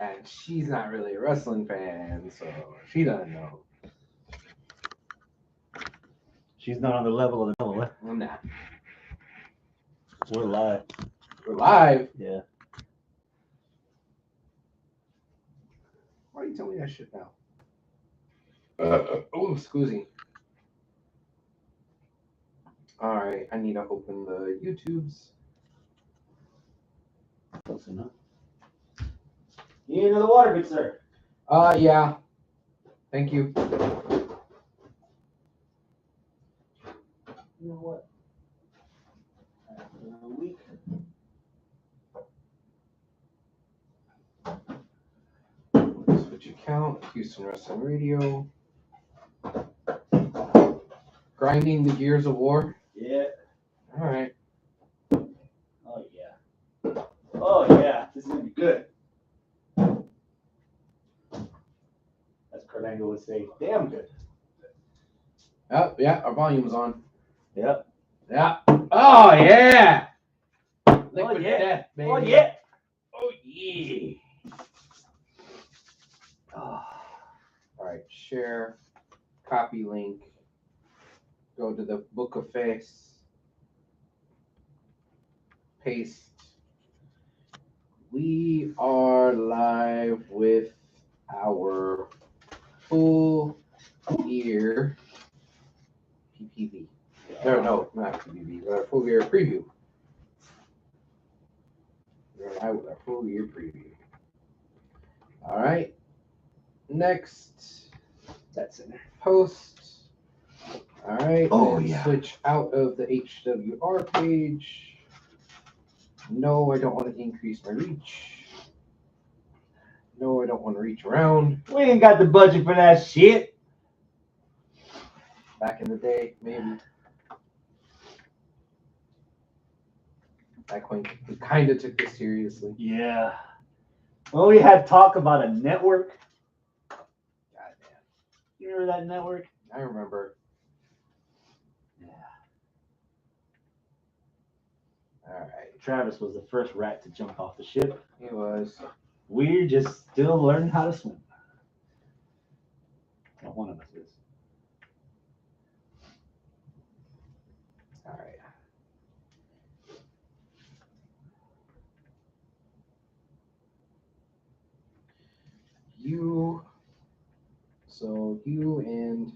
And she's not really a wrestling fan, so she doesn't know. She's not on the level of the level. I'm not. We're live. We're live. Yeah. Why are you telling me that shit now? Oh, excuse me. All right, I need to open the YouTubes. Close enough. You need another water, good sir. Yeah. Thank you. You know what? After a week. Switch account. Houston Wrestling Radio. Grinding the gears of war. Yeah. All right. Oh yeah. Oh yeah. This is gonna be good. As Kurt Angle would say, damn good. Oh, yeah, our volume's on. Yep. Yeah. Oh, yeah. Liquid yeah. death, baby. Oh yeah. Oh, yeah. Oh. All right, share, copy link, go to the Book of Face, paste. We are live with our Full Gear PPV. No, not PPV, but our Full Gear preview. We're live with our Full Gear preview. All right. Next. That's it. Post. All right. Oh, then yeah. Switch out of the HWR page. No, I don't want to increase my reach. No, I don't want to reach around. We ain't got the budget for that shit. Back in the day, maybe. Back when we kind of took this seriously. Yeah. Well, we had talk about a network. Goddamn. You remember that network? I remember. Yeah. All right. Travis was the first rat to jump off the ship. It was. We're just still learning how to swim. Well, one of us is. All right. You and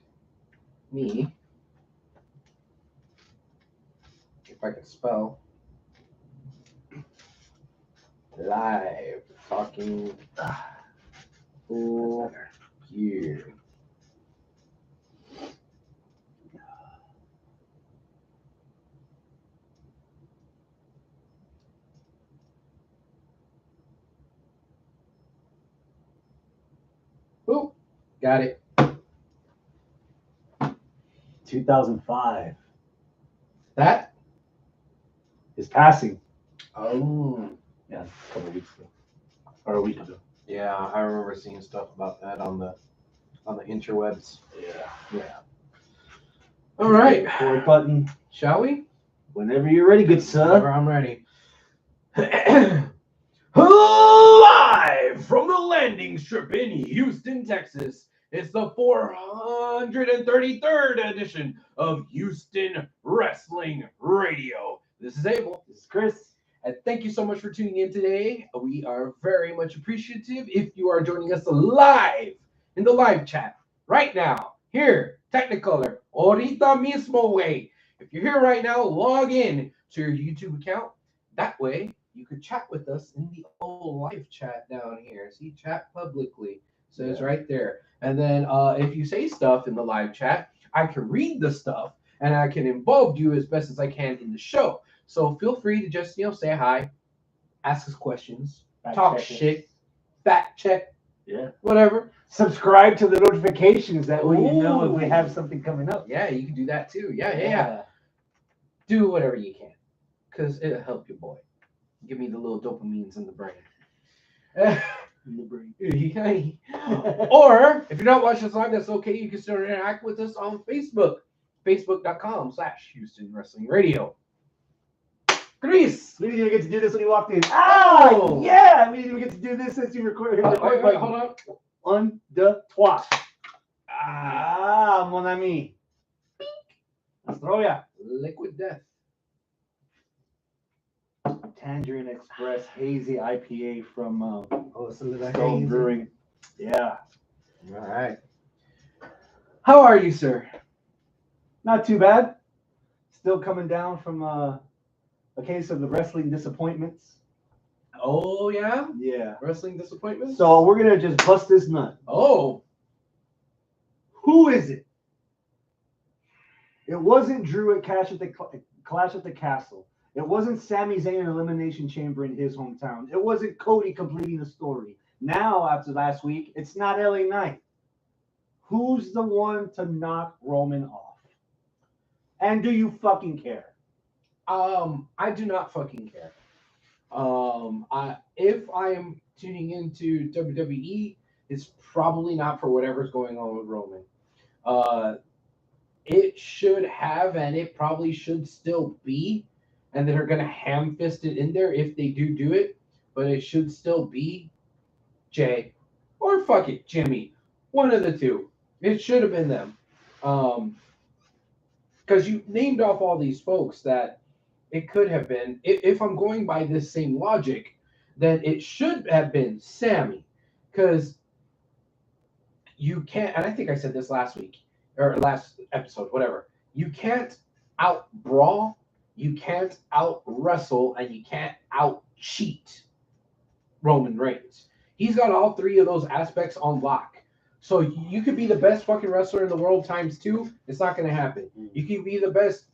me, if I could spell, live talking Full Gear. Oh, got it. 2005. That? His passing. Oh. Yeah, a couple of weeks ago. Or a week ago. Yeah, I remember seeing stuff about that on the interwebs. Yeah. All right. Record button. Shall we? Whenever you're ready, good sir. Whenever I'm ready. Live from the landing strip in Houston, Texas. It's the 433rd edition of Houston Wrestling Radio. This is Abel. This is Chris. And thank you so much for tuning in today. We are very much appreciative if you are joining us live in the live chat right now, here, Technicolor, ahorita mismo way. If you're here right now, log in to your YouTube account. That way, you could chat with us in the old live chat down here. See, chat publicly. Says right there. And then if you say stuff in the live chat, I can read the stuff and I can involve you as best as I can in the show. So feel free to just, say hi, ask us questions, talk shit, fact check, whatever. Subscribe to the notifications. That way you know if we have something coming up. Yeah, you can do that too. Yeah. Do whatever you can because it'll help your boy. Give me the little dopamines in the brain. Or if you're not watching us live, that's okay. You can still interact with us on Facebook. Facebook.com/Houston Wrestling Radio. Chris. We didn't even get to do this when he walked in. Oh. Yeah! We didn't even get to do this since you recorded. Wait, hold on. On the trois. Ah, Mon ami. Astroya. Liquid Death. Tangerine Express Hazy IPA from It's a little Stone hazy. Brewing. Yeah. All right. How are you, sir? Not too bad. Still coming down from a case of the wrestling disappointments. Oh, yeah? Yeah. Wrestling disappointments? So we're going to just bust this nut. Oh. Who is it? It wasn't Drew at Clash at the Castle. It wasn't Sami Zayn in Elimination Chamber in his hometown. It wasn't Cody completing the story. Now, after last week, it's not LA Knight. Who's the one to knock Roman off? And do you fucking care? I do not fucking care. If I am tuning into WWE, it's probably not for whatever's going on with Roman. It should have, and it probably should still be, and they're gonna ham fist it in there if they do it, but it should still be Jay or fuck it, Jimmy, one of the two. It should have been them, because you named off all these folks that it could have been. If I'm going by this same logic, then it should have been Sammy, because you can't. And I think I said this last week or last episode, whatever. You can't out brawl, you can't out wrestle, and you can't out cheat Roman Reigns. He's got all three of those aspects on lock. So you could be the best fucking wrestler in the world times 2. It's not going to happen. You could be the best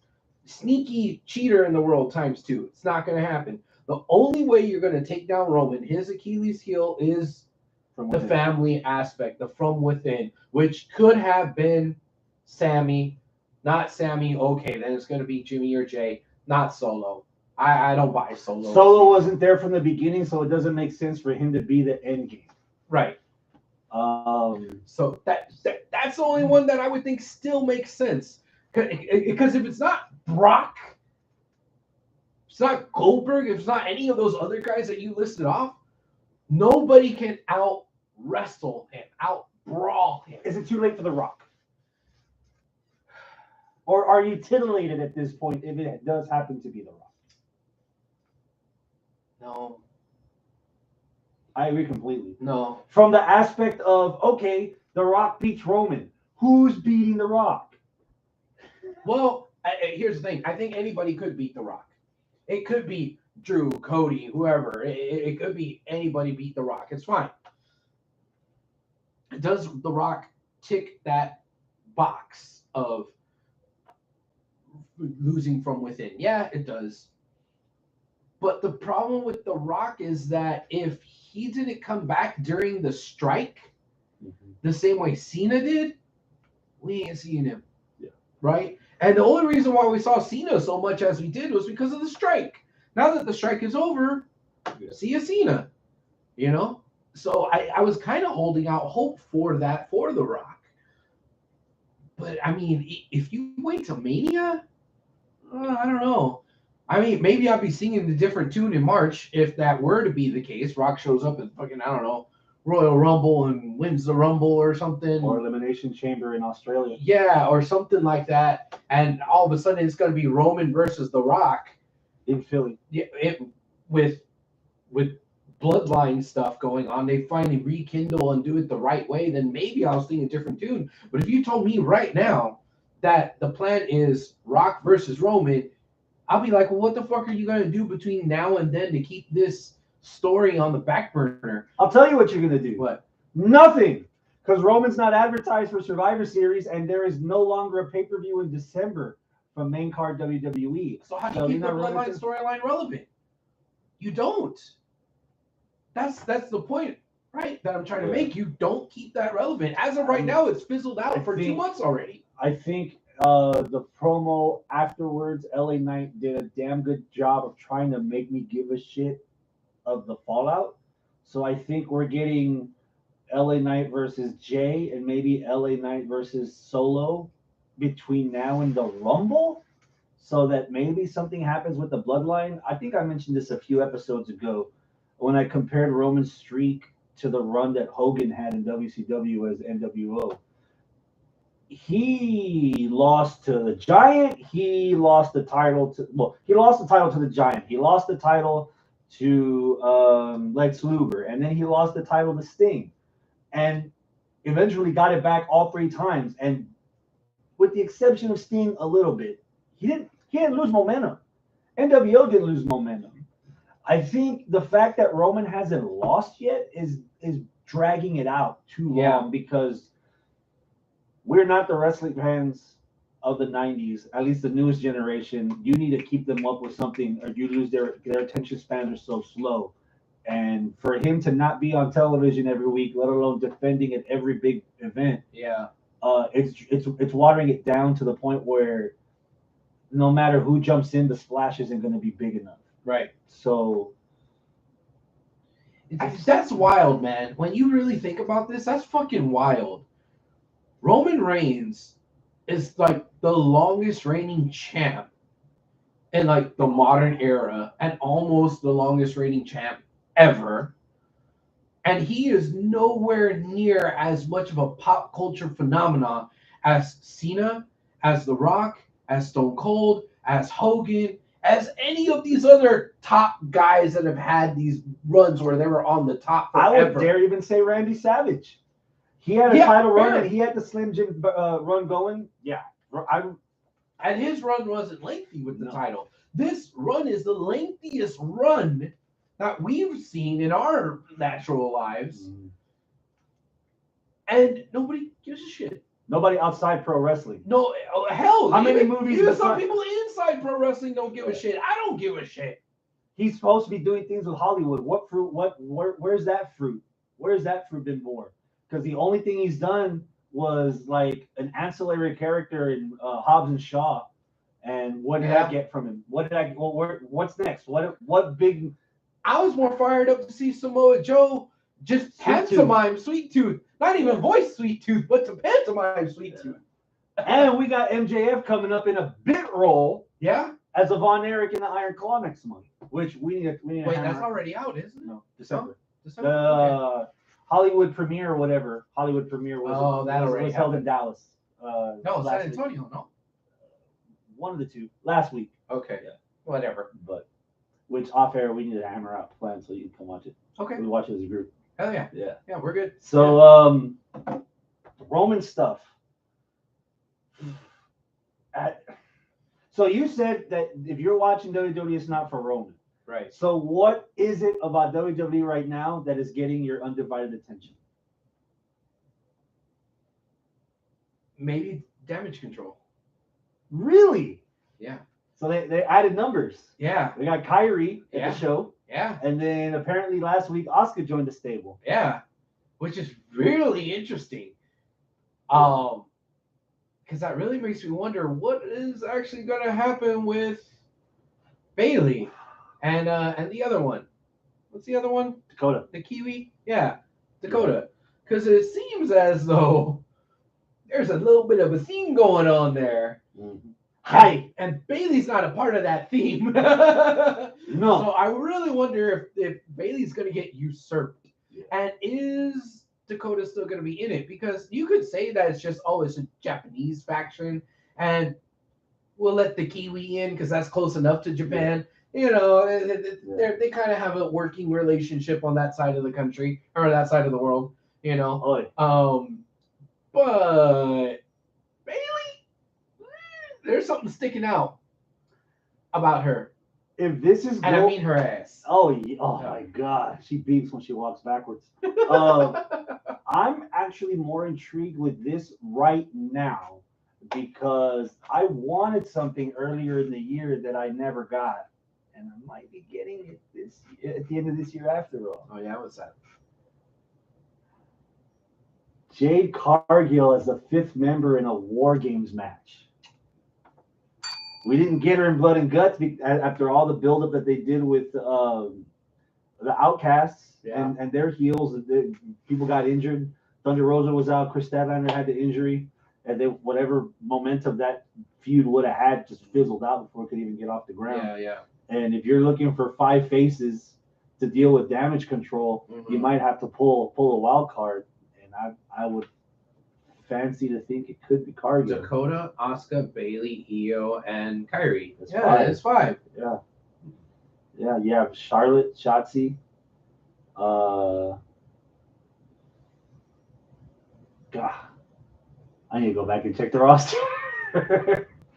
sneaky cheater in the world times 2. It's not going to happen. The only way you're going to take down Roman, his Achilles heel, is the family aspect, the from within, which could have been Sammy, not Sammy. Okay, then it's going to be Jimmy or Jay, not Solo. I don't buy Solo. Solo wasn't there from the beginning, so it doesn't make sense for him to be the end game. Right. So that's the only one that I would think still makes sense. Because if it's not Brock, if it's not Goldberg, if it's not any of those other guys that you listed off, nobody can out wrestle him, out brawl him. Is it too late for The Rock? Or are you titillated at this point if it does happen to be The Rock? No. I agree completely. No. From the aspect of, okay, The Rock beats Roman. Who's beating The Rock? Well, here's the thing. I think anybody could beat The Rock. It could be Drew, Cody, whoever. It could be anybody beat The Rock. It's fine. Does The Rock tick that box of losing from within? Yeah, it does. But the problem with The Rock is that if he didn't come back during the strike, the same way Cena did, we ain't seeing him. Yeah. Right? And the only reason why we saw Cena so much as we did was because of the strike. Now that the strike is over, see you, Cena. You know? So I was kind of holding out hope for that for The Rock. But, I mean, if you wait till Mania, I don't know. I mean, maybe I'll be singing the different tune in March if that were to be the case. Rock shows up at fucking, I don't know, Royal Rumble and wins the Rumble or something. Or Elimination Chamber in Australia. Yeah, or something like that. And all of a sudden it's going to be Roman versus The Rock. In Philly. Yeah, with bloodline stuff going on. They finally rekindle and do it the right way. Then maybe I'll sing a different tune. But if you told me right now that the plan is Rock versus Roman, I'll be like, well, what the fuck are you going to do between now and then to keep this story on the back burner? I'll tell you what you're going to do. What? Nothing. Because Roman's not advertised for Survivor Series, and there is no longer a pay-per-view in December from main card WWE. So how do you keep the bloodline storyline relevant? You don't. That's the point, right? That I'm trying to make. You don't keep that relevant. As of right now, it's fizzled out for 2 months already. I think the promo afterwards, LA Knight did a damn good job of trying to make me give a shit of the fallout. So I think we're getting LA Knight versus Jay and maybe LA Knight versus Solo between now and the Rumble. so that maybe something happens with the bloodline. I think I mentioned this a few episodes ago when I compared Roman's streak to the run that Hogan had in WCW as NWO. He lost to the Giant. He lost the title to the Giant. He lost the title to Lex Luger, and then he lost the title to Sting, and eventually got it back all 3 times. And with the exception of Sting a little bit, he didn't lose momentum. NWO didn't lose momentum. I think the fact that Roman hasn't lost yet is dragging it out too long, because we're not the wrestling fans of the 90s, at least the newest generation. You need to keep them up with something, or you lose their attention spans are so slow. And for him to not be on television every week, let alone defending at every big event, it's watering it down to the point where no matter who jumps in, the splash isn't going to be big enough. Right. So that's wild, man. When you really think about this, that's fucking wild. Roman Reigns is like the longest reigning champ in like the modern era, and almost the longest reigning champ ever. And he is nowhere near as much of a pop culture phenomenon as Cena, as The Rock, as Stone Cold, as Hogan, as any of these other top guys that have had these runs where they were on the top forever. I would dare even say Randy Savage. He had a title run, and he had the Slim Jim run going. Yeah. And his run wasn't lengthy with the title. This run is the lengthiest run that we've seen in our natural lives. And nobody gives a shit. Nobody outside pro wrestling. No, hell. How many movies? Even some people inside pro wrestling don't give a shit. I don't give a shit. He's supposed to be doing things with Hollywood. What fruit? Where's that fruit? Where's that fruit been born? Because the only thing he's done was like an ancillary character in Hobbs and Shaw. And what did I get from him? What's next? What big? I was more fired up to see Samoa Joe just pantomime Sweet Tooth. Not even voice Sweet Tooth, but to pantomime Sweet Tooth. And we got MJF coming up in a bit role. Yeah. As a Von Erich in the Iron Claw next month, which we need to Wait, that's already out, isn't it? No, December. December. The Hollywood premiere or whatever. Hollywood premiere was held in Dallas. No, San Antonio, no? One of the two. Last week. Okay. Yeah. Whatever. But which off air we need to hammer out plans so you can come watch it. Okay. We watch it as a group. Hell yeah. Yeah. Yeah, we're good. So Roman stuff. So you said that if you're watching WWE, it's not for Roman. Right. So what is it about WWE right now that is getting your undivided attention? Maybe Damage Control. Really? Yeah. So they added numbers. Yeah. We got Kyrie at the show. Yeah. And then apparently last week, Asuka joined the stable. Yeah. Which is really interesting. Because that really makes me wonder what is actually going to happen with Bailey and the other one. What's the other one? Dakota. The Kiwi? Yeah, Dakota. Because it seems as though there's a little bit of a theme going on there. Mm-hmm. Hi. And Bailey's not a part of that theme. No. So I really wonder if Bailey's going to get usurped. Yeah. And is Dakota still going to be in it? Because you could say that it's just, it's a Japanese faction, and we'll let the Kiwi in because that's close enough to Japan. Yeah. You know, they kind of have a working relationship on that side of the country, or that side of the world, you know. But Bailey, there's something sticking out about her. If this is, and I mean her ass. My God, she beeps when she walks backwards. I'm actually more intrigued with this right now because I wanted something earlier in the year that I never got, and I might be getting it at the end of this year after all. Oh yeah, what's that? Jade Cargill as the 5th member in a War Games match. We didn't get her in Blood and Guts after all the buildup that they did with the Outcasts and their heels. People got injured. Thunder Rosa was out. Chris Statlander had the injury. and then whatever momentum that feud would have had just fizzled out before it could even get off the ground. Yeah, yeah. And if you're looking for 5 faces to deal with damage control, you might have to pull a wild card, and I would fancy to think it could be Cargill. Dakota, Asuka, Bailey, Io, and Kyrie. That's yeah, 5. it's 5. Yeah. Yeah, you have Charlotte, Shotzi. God, I need to go back and check the roster.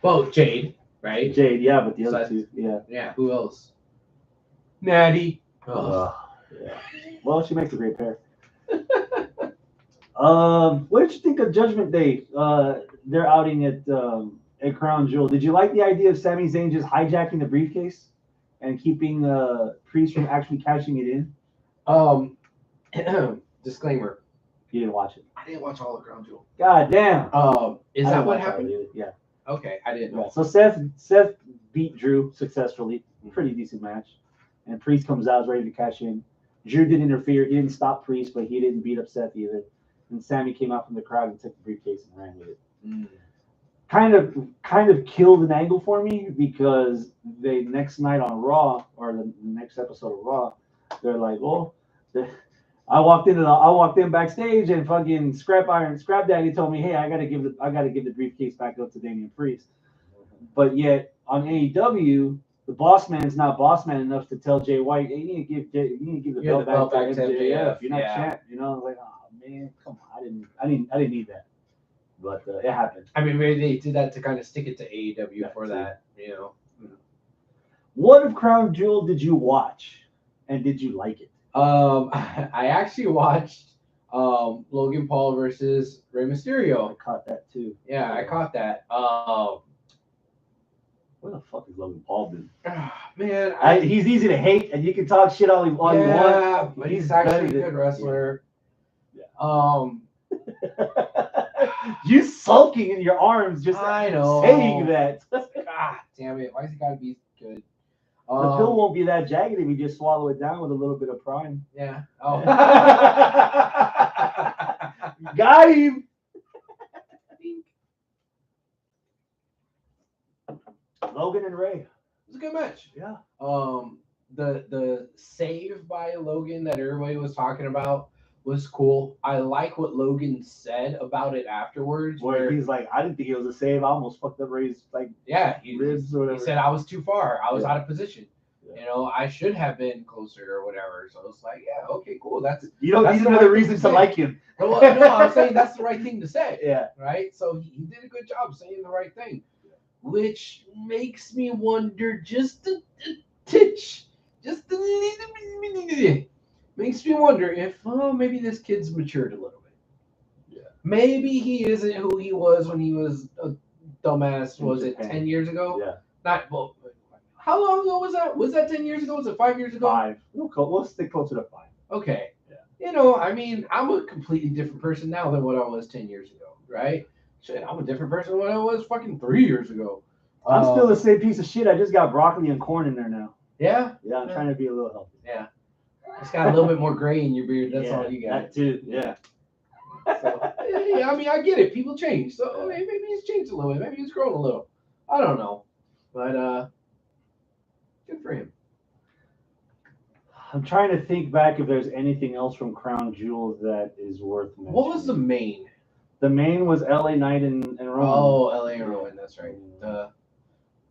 Well, Jade, right? Jade, yeah, but the So other that's- 2, yeah. Yeah, who else? Natty. Yeah. Well, she makes a great pair. What did you think of Judgment Day? They're outing at Crown Jewel. Did you like the idea of Sami Zayn just hijacking the briefcase and keeping Priest from actually cashing it in? Disclaimer. You didn't watch it. I didn't watch all of Crown Jewel. God damn. Is I that didn't what watch happened? it either. Yeah. Okay, I didn't Yeah. know. So Seth beat Drew successfully. Pretty decent match. And Priest comes out, is ready to cash in. Drew didn't interfere. He didn't stop Priest, but he didn't beat up Seth either. And Sammy came out from the crowd and took the briefcase and ran with it. Kind of killed an angle for me because the next night on Raw, or the next episode of Raw, they're like, I walked in backstage and fucking Scrap Daddy told me, hey, I gotta give the briefcase back up to Damian Priest. But yet on AEW, the boss man's not boss man enough to tell Jay White, hey, you need to give the belt back to MJF. You're not champ. You know, like, oh man, come on, I didn't need that. But it happened. I mean, maybe they did that to kind of stick it to AEW Yeah, for too. that, you know. What of Crown Jewel did you watch, and did you like it? I actually watched Logan Paul versus Rey I Mysterio. caught that too. Yeah, I caught that. Where the fuck is Logan Paul been? Man, He's easy to hate, and you can talk shit all you want. yeah, but he's actually a better good than- wrestler. Yeah. You sulking in your arms just I know. saying that. God damn it! Why's it gotta be good? The pill won't be that jagged if you just swallow it down with a little bit of prime. Yeah. Oh. Got him. Logan and Ray. It was a good match. Yeah. The save by Logan that everybody was talking about was cool. I like what Logan said about it afterwards. Where he's like, I didn't think it was a save. I almost fucked up Ray's ribs or whatever. He said I was too far. I was Yeah. out of position. Yeah. You know, I should have been closer or whatever. So it's like, yeah, okay, cool. That's You don't That's need the another right thing reason to to say. like him. no, I'm saying that's the right thing to say. Yeah. Right? So he did a good job saying the right thing. Which makes me wonder just a titch. Just a little bit. Makes me wonder if maybe this kid's matured a little bit. Yeah. Maybe he isn't who he was when he was a dumbass. Was it Japan. 10 years ago? Yeah. Not well. How long ago was that? Was that 10 years ago? Was it 5 years ago? 5. We'll stick closer to 5. Okay. Yeah. You know, I mean, I'm a completely different person now than what I was 10 years ago, right? Shit, I'm a different person than what I was fucking 3 years ago. I'm still the same piece of shit. I just got broccoli and corn in there now. Yeah. Yeah, I'm trying to be a little healthy. Yeah. It's got a little bit more gray in your beard. That's all you got. That too. Yeah. So, yeah, I mean, I get it. People change. So maybe he's changed a little bit. Maybe he's grown a little. I don't know. But good for him. I'm trying to think back if there's anything else from Crown Jewel that is worth mentioning. What was the main? The main was LA Knight and Roman. Oh, LA Rowan. That's right.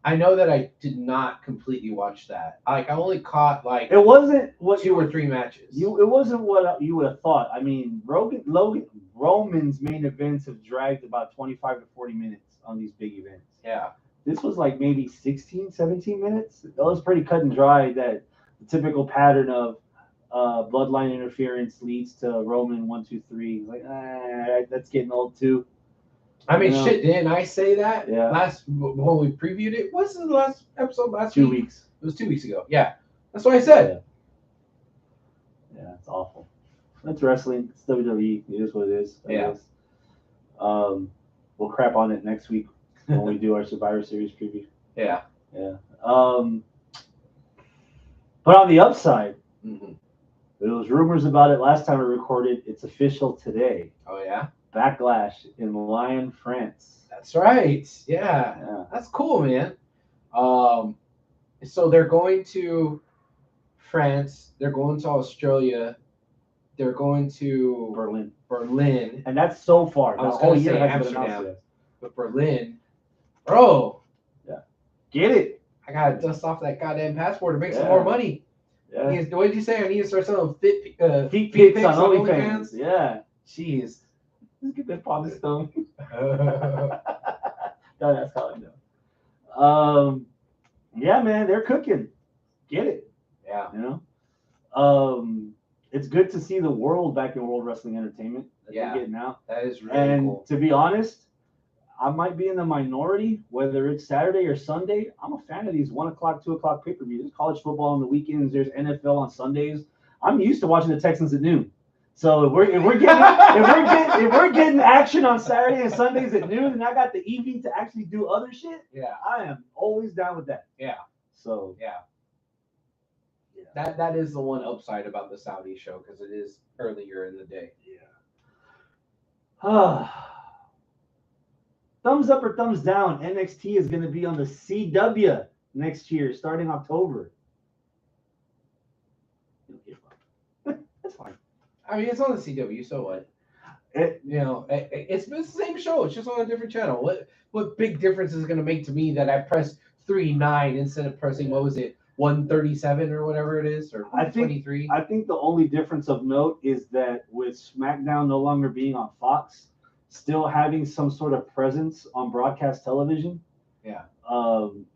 I know that I did not completely watch that. Like I only caught like It wasn't what 2 or 3 matches. It wasn't what you would have thought. I mean, Roman's main events have dragged about 25 to 40 minutes on these big events. Yeah. This was like maybe 16, 17 minutes. It was pretty cut and dry. That the typical pattern of bloodline interference leads to Roman 1, 2, 3. Like, that's getting old too. I mean, You know? shit, didn't I say that Yeah. when we previewed it? What's the last episode last 2 week? weeks. It was 2 weeks ago. Yeah. That's what I said. Yeah, it's awful. That's wrestling. It's WWE. It is what it is. I Yeah. guess. We'll crap on it next week when we do our Survivor Series preview. Yeah. Yeah. But on the upside, Mm-hmm. there was rumors about it last time we recorded. It's official today. Oh, yeah? Backlash in Lyon, France. That's right. Yeah. Yeah. That's cool, man. So they're going to France. They're going to Australia. They're going to Berlin. And that's so far. I The was whole gonna year say hasn't been Amsterdam. announced yet. But Berlin, bro, Get it. I gotta dust off that goddamn passport to make some Yeah. more money. Yeah. What did you say? I need to start selling feet Pics on OnlyFans. Yeah. Jeez. Let's get that Palm Stone. Yeah. No, that's how I know. Yeah, man, they're cooking. Get it. You know. It's good to see the world back in World Wrestling Entertainment that Yeah. they're getting out. That is really And cool. to be honest, I might be in the minority, whether it's Saturday or Sunday. I'm a fan of these 1 o'clock, 2 o'clock pay-per-views. There's college football on the weekends. There's NFL on Sundays. I'm used to watching the Texans at noon. So if we're getting action on Saturday and Sundays at noon, and I got the evening to actually do other shit, Yeah. I am always down with that. Yeah. So Yeah. That is the one upside about the Saudi show because it is earlier in the day. yeah. Thumbs up or thumbs down? NXT is going to be on the CW next year, starting October. That's fine. I mean, it's on the CW, so what? It's the same show. It's just on a different channel. What big difference is it going to make to me that I press 3-9 instead of pressing, what was it, 137 or whatever it is, or 123? I think the only difference of note is that with SmackDown no longer being on Fox, still having some sort of presence on broadcast television,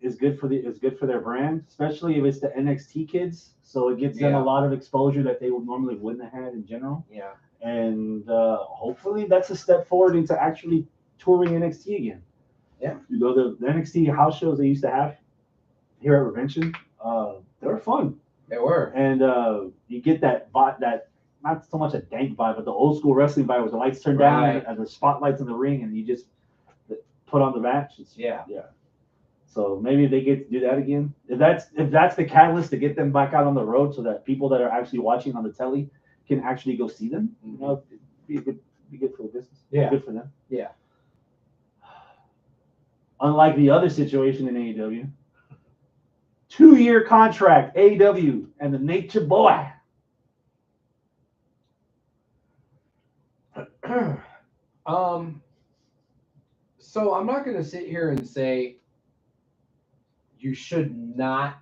is good for their brand, especially if it's the NXT kids. So it gives them a lot of exposure that they normally wouldn't have had in general. Yeah. And hopefully that's a step forward into actually touring NXT again. Yeah. You know, the NXT house shows they used to have here at Revention, they were fun. They were. And you get that not so much a dank vibe, but the old school wrestling vibe where the lights turn down and the spotlights in the ring and you just put on the match. Yeah. So maybe they get to do that again. If that's the catalyst to get them back out on the road so that people that are actually watching on the telly can actually go see them, you know, be good for the business. Yeah. Good for them. Yeah. Unlike the other situation in AEW, 2-year contract, AEW and the Nature Boy. So I'm not going to sit here and say you should not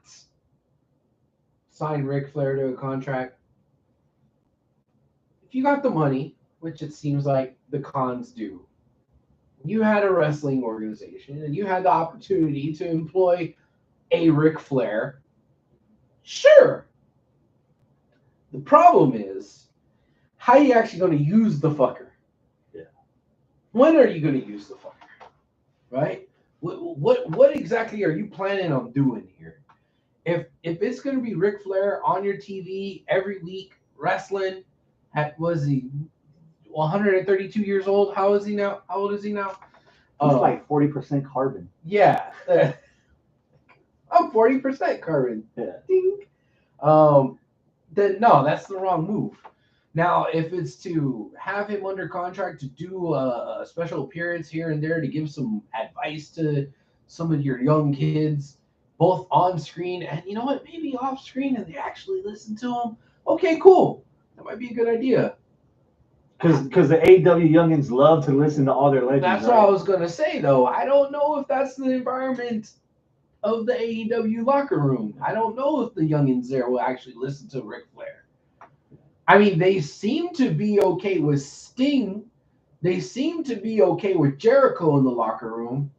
sign Ric Flair to a contract. If you got the money, which it seems like the cons do, you had a wrestling organization and you had the opportunity to employ a Ric Flair, sure. The problem is, how are you actually going to use the fucker? Yeah. When are you going to use the fucker? Right? What exactly are you planning on doing here? If it's going to be Ric Flair on your TV every week wrestling, was he 132 years old? How is he now? How old is he now? He's like 40% carbon. Yeah. I'm 40% carbon. Yeah. Ding. Then no, that's the wrong move. Now, if it's to have him under contract to do a special appearance here and there to give some advice to some of your young kids, both on screen and you know what, maybe off screen, and they actually listen to him. Okay, cool. That might be a good idea. Because the AEW youngins love to listen to all their legends. That's what I was gonna say though. I don't know if that's the environment of the AEW locker room. I don't know if the youngins there will actually listen to Ric Flair. I mean, they seem to be okay with Sting. They seem to be okay with Jericho in the locker room.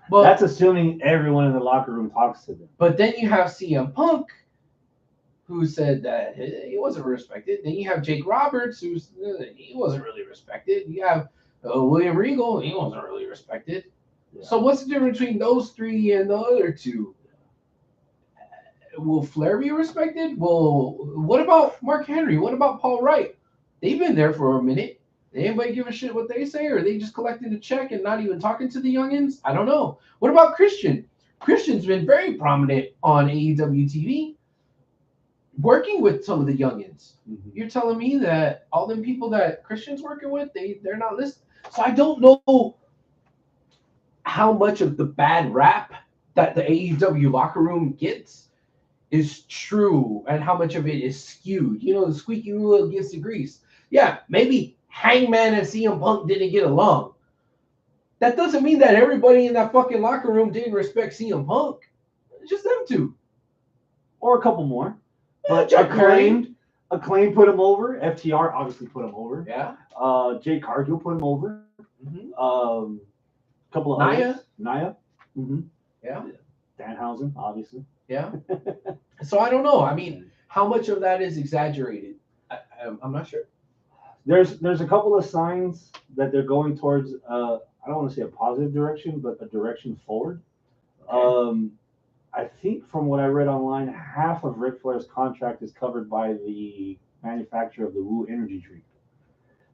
But that's assuming everyone in the locker room talks to them. But then you have CM Punk, who said that he wasn't respected. Then you have Jake Roberts, he wasn't really respected. You have William Regal, he wasn't really respected. Yeah. So what's the difference between those three and the other two? Will Flair be respected? Well, what about Mark Henry? What about Paul Wright? They've been there for a minute. Did anybody give a shit what they say? Or are they just collecting a check and not even talking to the youngins? I don't know. What about Christian? Christian's been very prominent on AEW TV. working with some of the youngins. Mhm. You're telling me that all them people that Christian's working with, they're not listening. So I don't know how much of the bad rap that the AEW locker room gets is true and how much of it is skewed. You know, the squeaky wheel gets the grease. Yeah, maybe Hangman and CM Punk didn't get along. That doesn't mean that everybody in that fucking locker room didn't respect CM Punk. It's just them two. Or a couple more. Yeah, But Jack Acclaim put him over. FTR obviously put him over. Yeah. Jay Cargill put him over. Mm-hmm. Couple of Nia. others. Nia. Mm-hmm. Yeah. Danhausen, obviously. Yeah. So I don't know. I mean, how much of that is exaggerated? I'm not sure. There's a couple of signs that they're going towards. I don't want to say a positive direction, but a direction forward. Okay. I think from what I read online, half of Ric Flair's contract is covered by the manufacturer of the Woo energy drink.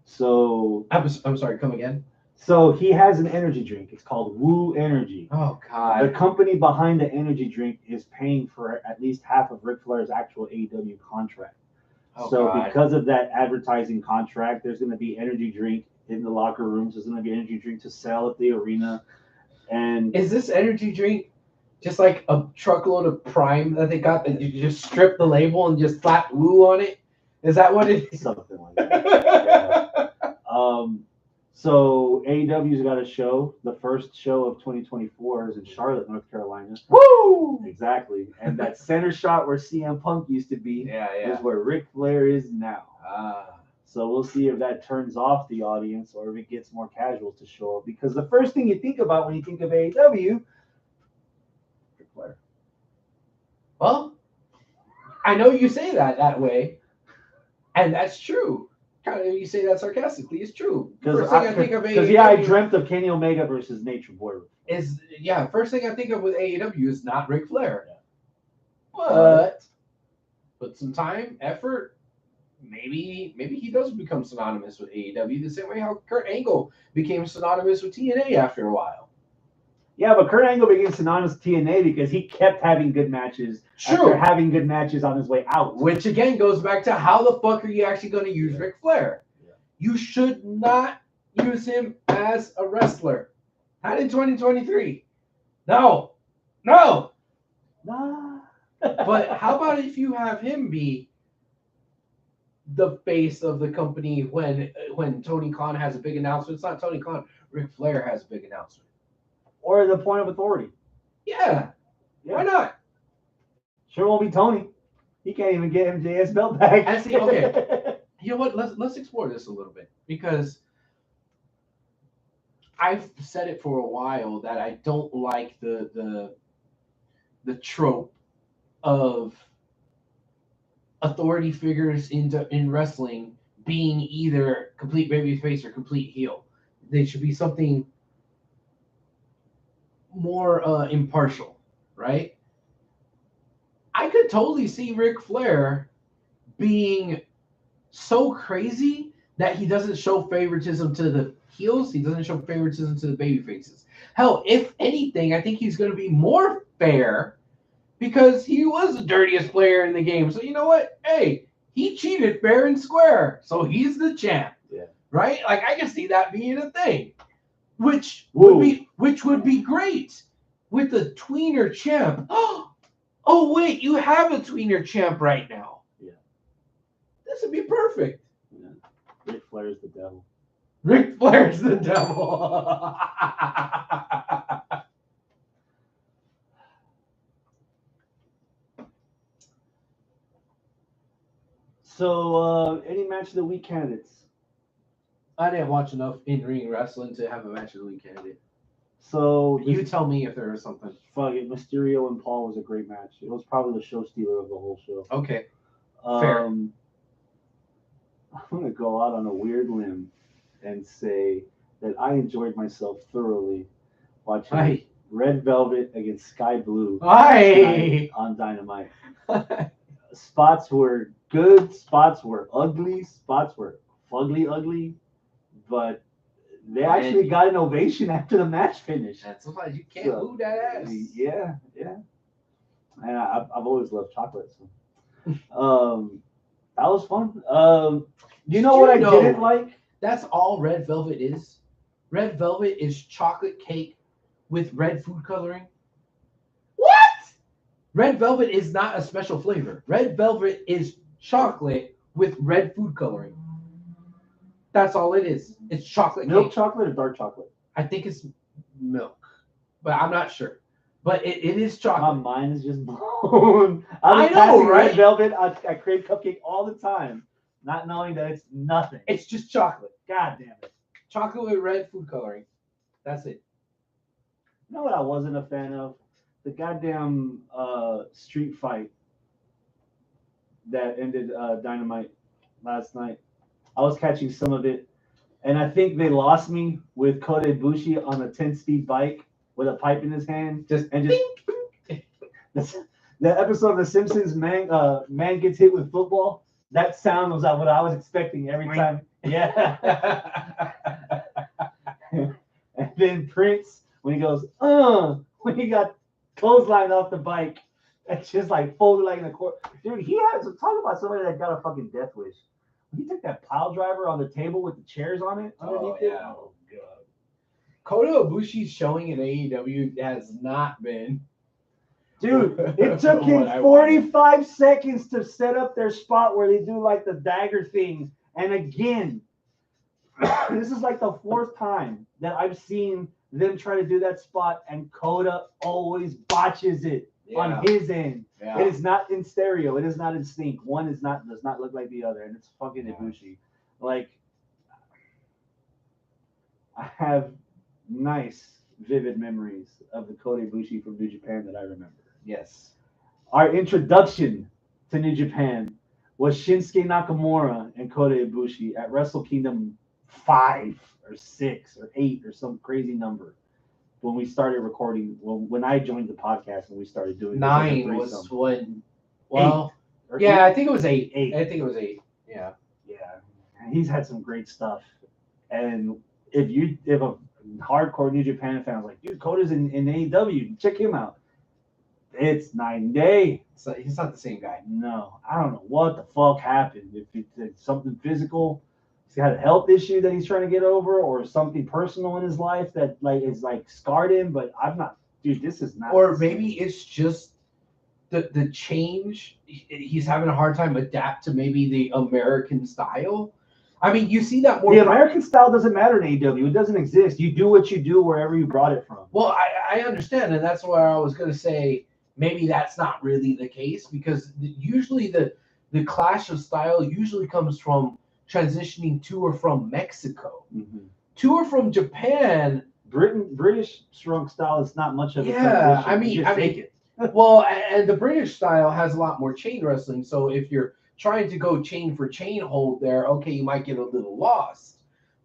So I'm sorry. Come again. So he has an energy drink. It's called Woo Energy. Oh The God. company behind the energy drink is paying for at least half of Ric Flair's actual AEW contract. Oh, So God. because of that advertising contract, there's going to be energy drink in the locker rooms. There's going to be energy drink to sell at the arena. And Is this energy drink just like a truckload of Prime that they got that you just strip the label and just slap Woo on it? Is that what it is? something like that. So AEW's got a show. The first show of 2024 is in Charlotte, North Carolina. Woo! Exactly. And that center shot where CM Punk used to be Yeah. is where Ric Flair is now. Ah. So we'll see if that turns off the audience or if it gets more casuals to show up. Because the first thing you think about when you think of AEW, Ric Flair. Well, I know you say that way, and that's true. Kind of, you say that sarcastically. It's true. First thing I think of AEW I dreamt of Kenny Omega versus Nature Boy. First thing I think of with AEW is not Ric Flair. Yeah. But put some time, effort, maybe he does become synonymous with AEW the same way how Kurt Angle became synonymous with TNA after a while. Yeah, but Kurt Angle became synonymous with TNA because he kept having good matches after having good matches on his way out. Which again goes back to how the fuck are you actually going to use Ric Flair? Yeah. You should not use him as a wrestler. Not in 2023. No. Nah. But how about if you have him be the face of the company when Tony Khan has a big announcement? It's not Tony Khan. Ric Flair has a big announcement. Or the point of authority. Yeah. Why not? Sure won't be Tony. He can't even get MJS belt back. And see, okay. You know what? Let's explore this a little bit because I've said it for a while that I don't like the trope of authority figures in wrestling being either complete babyface or complete heel. They should be something more impartial, right? I could totally see Ric Flair being so crazy that he doesn't show favoritism to the heels. He doesn't show favoritism to the baby faces. Hell, if anything, I think he's going to be more fair because he was the dirtiest player in the game. So you know what? Hey, he cheated fair and square. So he's the champ. Yeah. Right? Like I can see that being a thing. Which would be great with the tweener champ. Oh wait, you have a tweener champ right now. Yeah. This would be perfect. Yeah. Ric Flair's the devil. Ric Flair's the devil. So, any match of the week candidates? I didn't watch enough in-ring wrestling to have a match of the week candidate. So you tell me if there was something. Fuck it, Mysterio and Paul was a great match. It was probably the show stealer of the whole show. Okay. Fair. I'm gonna go out on a weird limb and say that I enjoyed myself thoroughly watching Red Velvet against Sky Blue on Dynamite. Spots were good, spots were ugly, spots were ugly, but they actually got an ovation after the match finished. And sometimes you can't move that ass. Yeah. And I've always loved chocolate. So. That was fun. You know what I didn't like? That's all red velvet is. Red velvet is chocolate cake with red food coloring. What? Red velvet is not a special flavor. Red velvet is chocolate with red food coloring. That's all it is. It's chocolate Milk cake. chocolate or dark chocolate? I think it's milk, but I'm not sure. But it is My chocolate. mind is just blown. I was know, passing right? Red velvet. I crave cupcake all the time, not knowing that it's nothing. It's just chocolate. God damn it. Chocolate with red food coloring. That's it. You know what I wasn't a fan of? The goddamn street fight that ended Dynamite last night. I was catching some of it, and I think they lost me with Kota Ibushi on a 10-speed bike with a pipe in his hand. The episode of The Simpsons, man gets hit with football. That sound was what I was expecting every time. Yeah. And then Prince, when he goes, when he got clothesline off the bike, it's just like folded like in the court. Dude, he has talk about somebody that got a fucking death wish. When he took that pile driver on the table with the chairs on it underneath it. Oh god. Kota Ibushi's showing in AEW has not been. Dude, it took him 45 seconds to set up their spot where they do like the dagger thing. And again, this is like the fourth time that I've seen them try to do that spot, and Kota always botches it on his end. Yeah. It is not in stereo. It is not in sync. One does not look like the other, and it's fucking Ibushi. Like, I have nice, vivid memories of the Kota Ibushi from New Japan that I remember. Yes. Our introduction to New Japan was Shinsuke Nakamura and Kota Ibushi at Wrestle Kingdom 5 or 6 or 8 or some crazy number when we started recording. When I joined the podcast and we started doing 9 was when. Well, 8 yeah, I think it was 8. 8. I think it was 8. Yeah. Yeah, he's had some great stuff. And if a hardcore New Japan fan is like, dude, Kota's in AEW, check him out. It's night and day. So he's not the same guy. No, I don't know what the fuck happened. If it's something physical, he's got a health issue that he's trying to get over, or something personal in his life that is scarred him. But I'm not, dude. This is not. Or maybe it's just the change. He's having a hard time adapt to maybe the American style. I mean, you see that more. The American style doesn't matter in AEW. It doesn't exist. You do what you do wherever you brought it from. Well, I understand, and that's why I was going to say maybe that's not really the case, because usually the clash of style usually comes from transitioning to or from Mexico. Mm-hmm. To or from Japan. British strong style is not much of a Yeah, transition. I mean, well, and the British style has a lot more chain wrestling, so if you're trying to go chain for chain hold there, okay, you might get a little lost.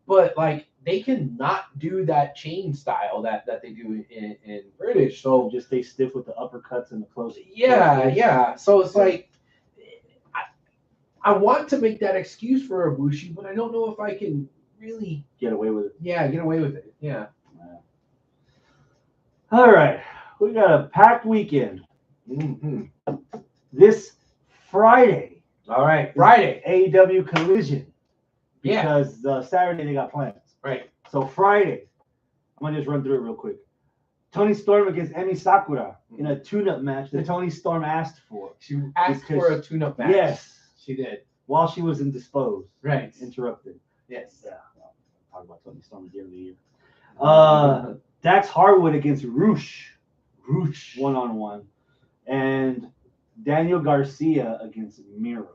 But like, they cannot do that chain style that they do in British. So just stay stiff with the uppercuts and the close. Yeah. So it's like, I want to make that excuse for Ibushi, but I don't know if I can really get away with it. Yeah, get away with it. Yeah. All right, we got a packed weekend. Mm-hmm. This Friday. All right, Friday. AEW Collision. Yeah. Because Saturday they got plans. Right. So Friday, I'm gonna just run through it real quick. Toni Storm against Emi Sakura in a tune-up match that Toni Storm asked for. She asked for a tune-up match. Yes, she did. While she was indisposed. Right. Interrupted. Yes. Yeah. I'll talk about Toni Storm at the end of the year. Dax Harwood against Roosh 1-on-1, and Daniel Garcia against Miro.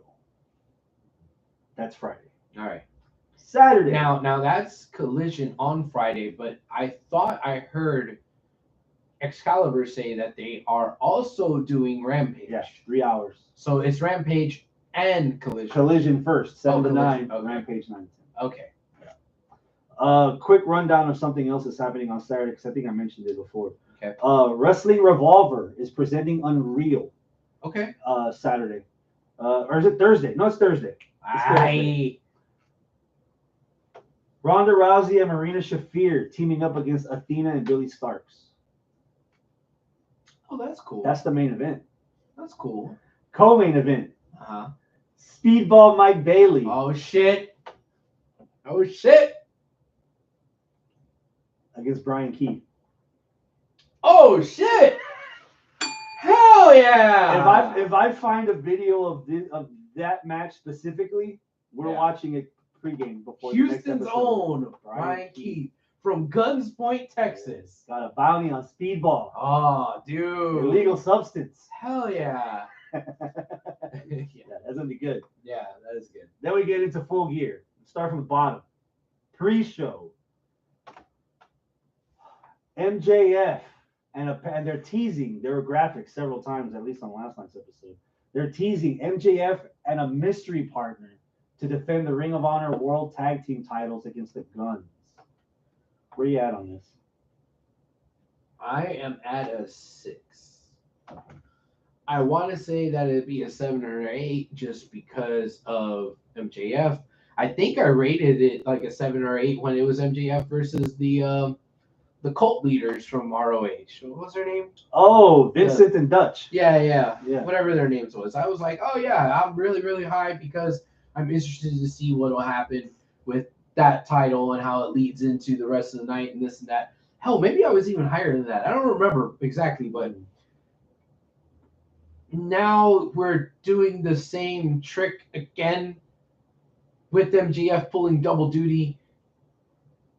That's Friday. All right. Saturday. Now that's Collision on Friday, but I thought I heard Excalibur say that they are also doing Rampage. Yeah, 3 hours. So it's Rampage and Collision. Collision first, 7 to 9. Okay. Rampage 9 to 10. Okay. Quick rundown of something else that's happening on Saturday, because I think I mentioned it before. Okay. Wrestling Revolver is presenting Unreal. Okay. Saturday. Or is it Thursday? No, it's Thursday. Thursday. Ronda Rousey and Marina Shafir teaming up against Athena and Billy Starks. Oh, that's cool. That's the main event. That's cool. Co-main event. Uh-huh. Speedball Mike Bailey. Oh shit. Oh shit. Against Brian Keith. Oh shit. Hell yeah. If I find a video of that match specifically, we're watching it pregame before Houston's the next episode. own Brian Keith from Guns Point, Texas. Got a bounty on Speedball. Oh, dude. Illegal substance. Hell yeah. Yeah, that's gonna be good. Yeah, that is good. Then we get into Full Gear. Start from the bottom. Pre-show. MJF and they're teasing. There were graphics several times, at least on last night's episode. They're teasing MJF and a mystery partner to defend the Ring of Honor World Tag Team titles against the Guns. Where you at on this? I am at a 6. I want to say that it'd be a 7 or an 8 just because of MJF. I think I rated it like a 7 or 8 when it was MJF versus the cult leaders from ROH. What was their name? Oh, Vincent and Dutch. Yeah. Whatever their names was. I was like, oh yeah, I'm really, really high because I'm interested to see what will happen with that title and how it leads into the rest of the night and this and that. Hell, maybe I was even higher than that. I don't remember exactly, but now we're doing the same trick again with MJF pulling double duty,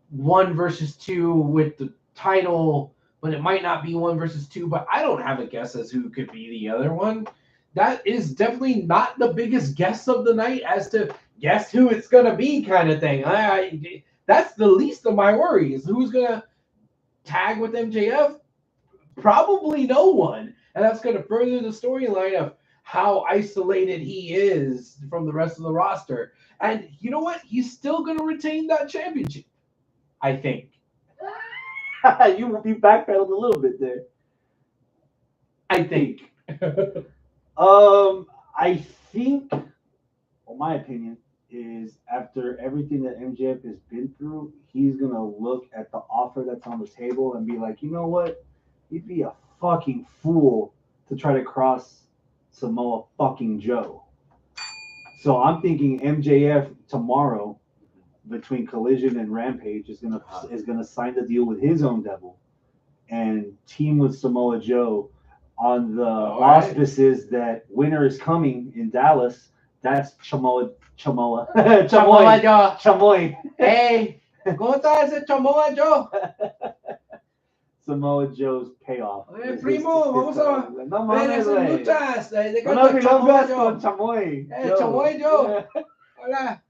1 versus 2 with the title, when it might not be 1 versus 2, but I don't have a guess as who could be the other one. That is definitely not the biggest guess of the night as to guess who it's going to be kind of thing. That's the least of my worries. Who's going to tag with MJF? Probably no one. And that's going to further the storyline of how isolated he is from the rest of the roster. And you know what? He's still going to retain that championship, I think. You backpedaled a little bit there. I think. I think, well, my opinion is after everything that MJF has been through, he's going to look at the offer that's on the table and be like, you know what? You'd be a fucking fool to try to cross Samoa fucking Joe. So I'm thinking MJF tomorrow between Collision and Rampage is gonna sign the deal with his own devil and team with Samoa Joe on the auspices that winter is coming in Dallas. That's Chamoy. Hey, ¿cómo está ese Chamoa Joe? Samoa Joe's payoff. Primo, vamos a ver esas luchas. De Chamoy. Chamoy Joe. Hola.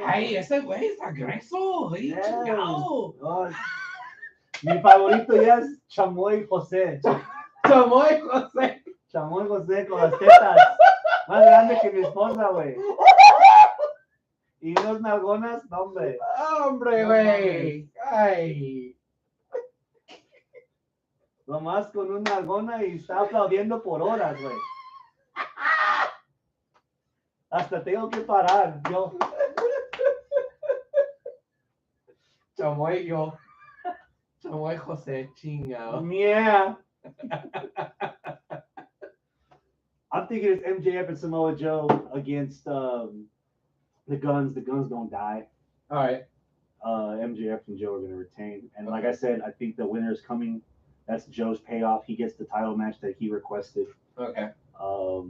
Ay, ese güey está grueso. Chingado. Mi favorito ya es Chamoy José. Chamoy José. Chamoy José con las tetas. Más grande que mi esposa, güey. Y unas nalgonas, no, hombre. Hombre, güey. Ay. Nomás con una nalgona y está aplaudiendo por horas, güey. Hasta tengo que parar, yo. Chamoy José, chingado. Yeah. I'm thinking it's MJF and Samoa Joe against the Guns. The Guns don't die. All right. MJF and Joe are going to retain. And like I said, I think the winner is coming. That's Joe's payoff. He gets the title match that he requested. Okay. I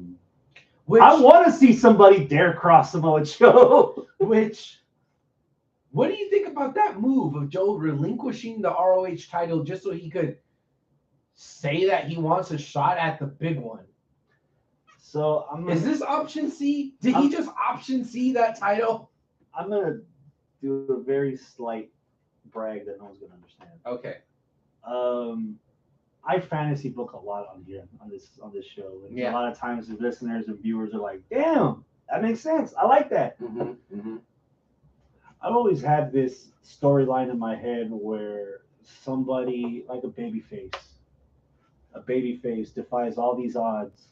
want to see somebody dare cross Samoa Joe. What do you think about that move of Joe relinquishing the ROH title just so he could say that he wants a shot at the big one? So is this option C? Did he just option C that title? I'm gonna do a very slight brag that no one's gonna understand. Okay. I fantasy book a lot on here on this show. And a lot of times the listeners and viewers are like, damn, that makes sense. I like that. I've always had this storyline in my head where somebody like a babyface defies all these odds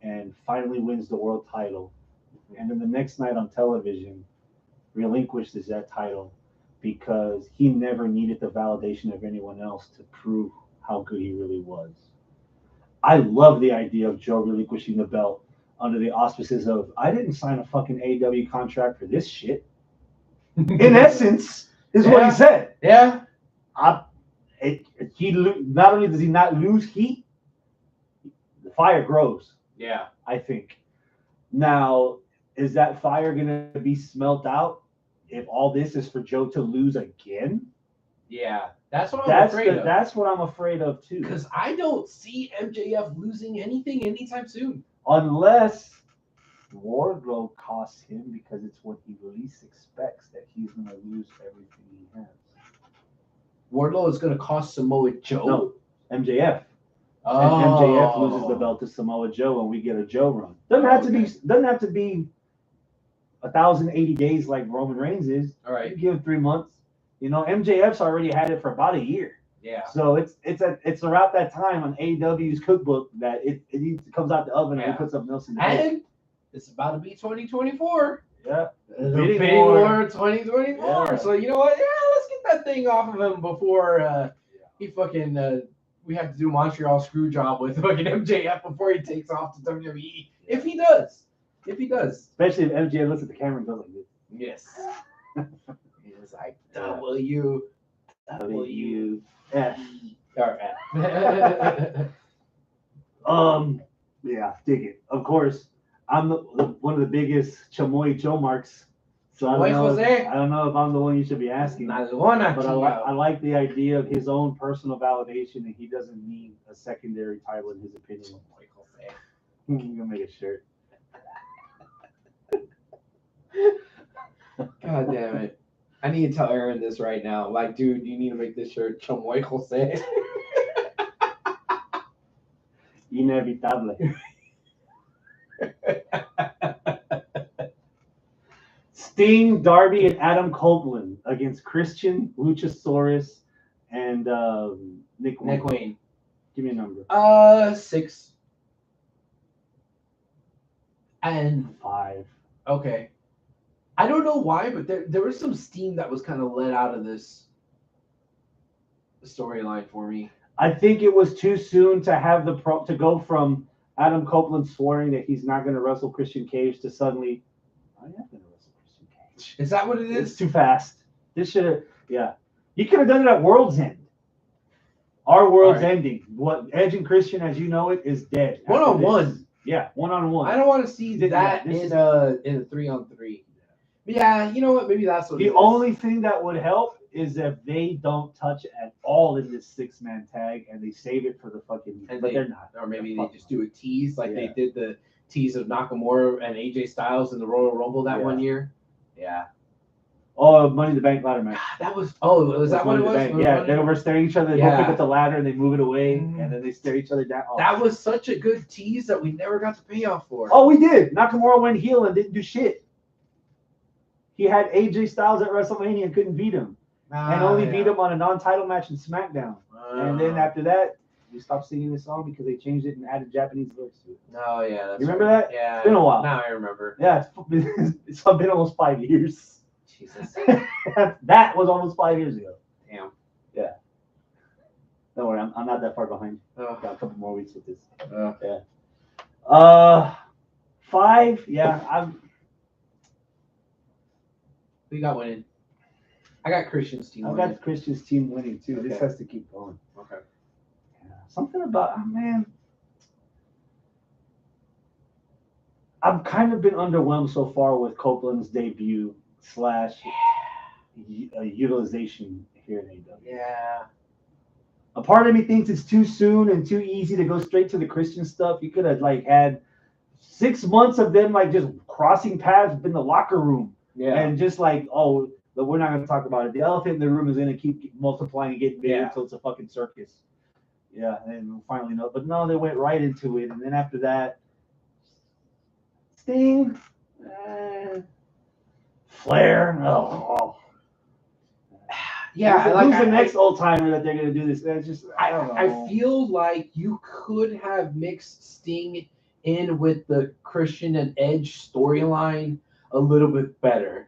and finally wins the world title. And then the next night on television relinquishes that title because he never needed the validation of anyone else to prove how good he really was. I love the idea of Joe relinquishing the belt under the auspices of I didn't sign a fucking AEW contract for this shit. In essence, is what he said. Yeah. Not only does he not lose heat, the fire grows. Yeah. I think. Now, is that fire going to be smelt out if all this is for Joe to lose again? Yeah. That's what I'm afraid of. That's what I'm afraid of too. Because I don't see MJF losing anything anytime soon. Unless Wardlow costs him because it's what he least expects that he's going to lose everything he has. Wardlow is going to cost Samoa Joe? No, MJF. Oh. And MJF loses the belt to Samoa Joe and we get a Joe run. Doesn't have to be 1,080 days like Roman Reigns is. All right. You give him 3 months. You know, MJF's already had it for about a year. Yeah. So it's around that time on AEW's cookbook that it comes out the oven and he puts something else in the and it's about to be 2024. Yeah. The bidding war 2024. Yeah. So you know what? Yeah, let's get that thing off of him before he fucking we have to do Montreal screw job with fucking MJF before he takes off to WWE. If he does. Especially if MJF looks at the camera and goes like this. Yes. It's like W. F. Or F. Yeah, dig it. Of course, I'm one of the biggest Chamoy Joe marks. So I don't know if I'm the one you should be asking. But I like the idea of his own personal validation, and he doesn't need a secondary title in his opinion. I'm gonna make a shirt. God damn it. I need to tell Aaron this right now. Like, dude, you need to make this shirt Chamoy Jose. Inevitable. Sting, Darby, and Adam Copeland against Christian, Luchasaurus, and Nick Wayne. Give me a number. 6. And 5. Okay. I don't know why, but there was some steam that was kind of let out of this storyline for me. I think it was too soon to have to go from Adam Copeland swearing that he's not going to wrestle Christian Cage to suddenly, I am going to wrestle Christian Cage. Is that what it is? It's too fast. This should have, yeah. You could have done it at World's End. Our world's ending. What Edge and Christian, as you know it, is dead. One-on-one. Yeah, one-on-one. I don't want to see that in a 3-on-3. Yeah, you know what? Maybe that's what. The only thing that would help is if they don't touch at all in this 6-man tag and they save it for the fucking. But they're not. Or maybe they just do a tease like they did the tease of Nakamura and AJ Styles in the Royal Rumble that one year. Yeah. Oh, Money in the Bank ladder match. That was. Oh, was that what it was? Yeah, they were staring each other. They both pick up the ladder and they move it away, and then they stare each other down. Oh. That was such a good tease that we never got the payoff for. Oh, we did. Nakamura went heel and didn't do shit. He had AJ Styles at WrestleMania and couldn't beat him. And only beat him on a non-title match in SmackDown. And then after that, we stopped singing this song because they changed it and added Japanese lyrics to it. Oh, yeah. That's you remember that? Yeah. It's been a while. Now I remember. Yeah, it's been almost 5 years. Jesus. That was almost 5 years ago. Damn. Yeah. Don't worry, I'm not that far behind. Oh. Got a couple more weeks with this. Yeah. 5, yeah. We got winning. I got Christian's team winning. I got Christian's team winning too. Okay. This has to keep going. Okay. Yeah. Something about man. I've kind of been underwhelmed so far with Copeland's debut / utilization here in AEW. Yeah. A part of me thinks it's too soon and too easy to go straight to the Christian stuff. You could have had 6 months of them just crossing paths in the locker room. Yeah. And just but we're not going to talk about it. The elephant in the room is going to keep multiplying and getting bigger until it's a fucking circus. Yeah, and we'll finally know. But no, they went right into it. And then after that, Sting, Flair. Oh. Yeah. Who's the next old timer that they're going to do this? It's just, I don't know. I feel like you could have mixed Sting in with the Christian and Edge storyline a little bit better.